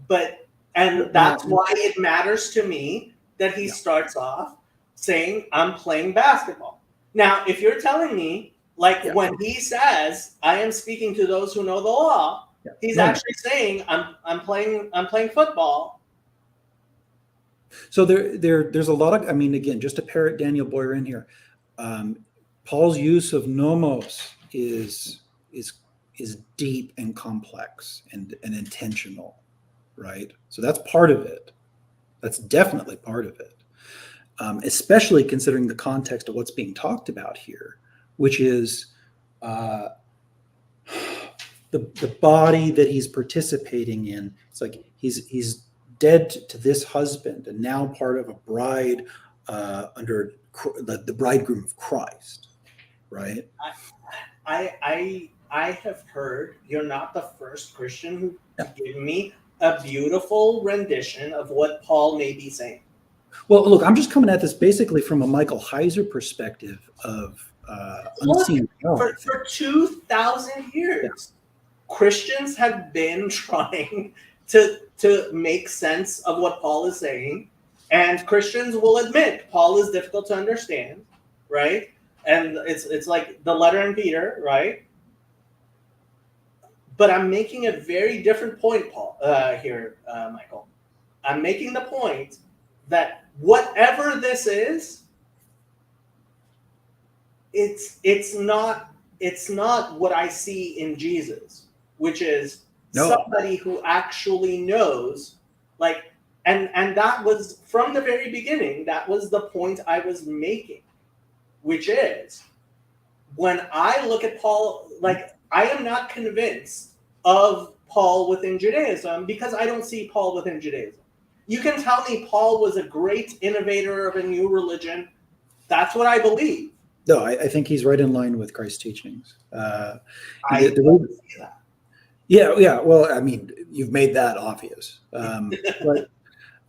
that's why it matters to me that he starts off saying, I'm playing basketball. Now, if you're telling me, like when he says, I am speaking to those who know the law, he's actually saying, I'm playing football. So there's a lot of, I mean, again, just to parrot Daniel Boyer in here, Paul's use of nomos is deep and complex and intentional, right? So that's part of it. That's definitely part of it, especially considering the context of what's being talked about here, which is the body that he's participating in. It's like he's dead to this husband and now part of a bride under the bridegroom of Christ, right? I have heard, you're not the first Christian who gave me a beautiful rendition of what Paul may be saying. Well, look, I'm just coming at this basically from a Michael Heiser perspective of unseen power. For 2,000 years, Christians have been trying to make sense of what Paul is saying, and Christians will admit Paul is difficult to understand, right? And it's like the letter in Peter, right? But I'm making a very different point, Paul, here, Michael. I'm making the point that whatever this is, it's not what I see in Jesus, which is somebody who actually knows, like, and that was from the very beginning. That was the point I was making, which is when I look at Paul, like, I am not convinced of Paul within Judaism because I don't see Paul within Judaism. You can tell me Paul was a great innovator of a new religion. That's what I believe. No, I think he's right in line with Christ's teachings. I don't see that. Yeah. Well, I mean, you've made that obvious. But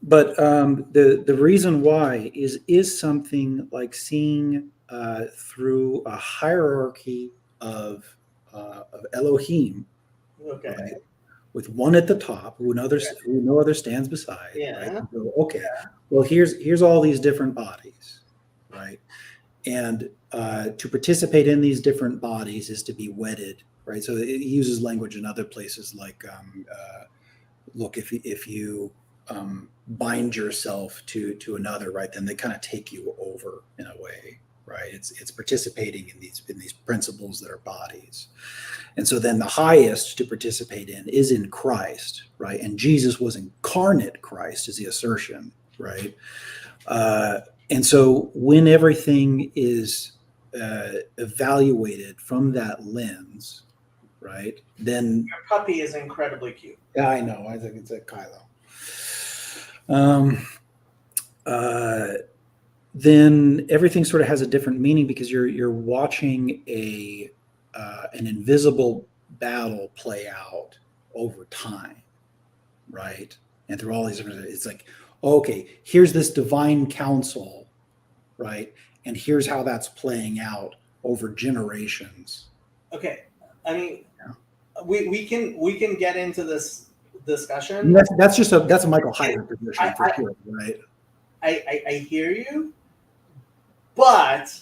the reason why is something like seeing through a hierarchy of Elohim, Okay. right, with one at the top who no other stands beside. Yeah. Right? So, okay. Well, here's all these different bodies, right? And to participate in these different bodies is to be wedded, right? So it uses language in other places like, look, if you bind yourself to another, right, then they kind of take you over in a way, right? It's participating in these principles that are bodies. And so then the highest to participate in is in Christ, right? And Jesus was incarnate Christ is the assertion, right? And so when everything is evaluated from that lens, right, then... Your puppy is incredibly cute. Yeah, I know. I think it's a Kylo. Then everything sort of has a different meaning because you're watching an invisible battle play out over time, right? And through all these different, it's like, okay, here's this divine counsel, right? And here's how that's playing out over generations. Okay, I mean, we can get into this discussion. And that's a Michael Heiser position for sure, right? I hear you, but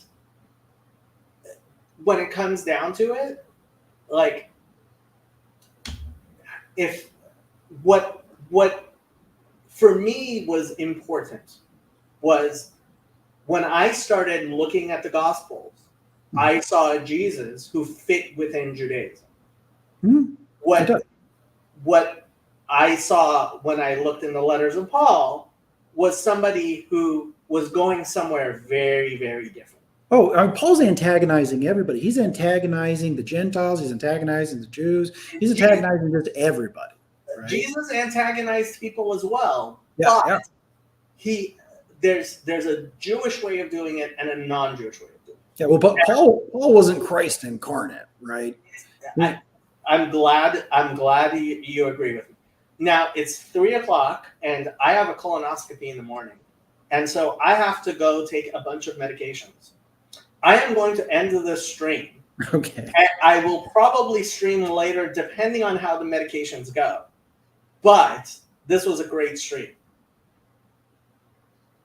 when it comes down to it, like, if what for me was important was when I started looking at the Gospels I saw a Jesus who fit within Judaism. Hmm. What I saw when I looked in the letters of Paul was somebody who was going somewhere very, very different. Oh, Paul's antagonizing everybody. He's antagonizing the Gentiles. He's antagonizing the Jews. He's antagonizing just everybody. Right? Jesus antagonized people as well, Yeah, but yeah. there's a Jewish way of doing it and a non-Jewish way of doing it. Yeah, well, but Paul wasn't Christ incarnate, right? I'm glad you agree with me. Now it's 3:00 and I have a colonoscopy in the morning, and so I have to go take a bunch of medications. I am going to end this stream. Okay. And I will probably stream later, depending on how the medications go. But this was a great stream.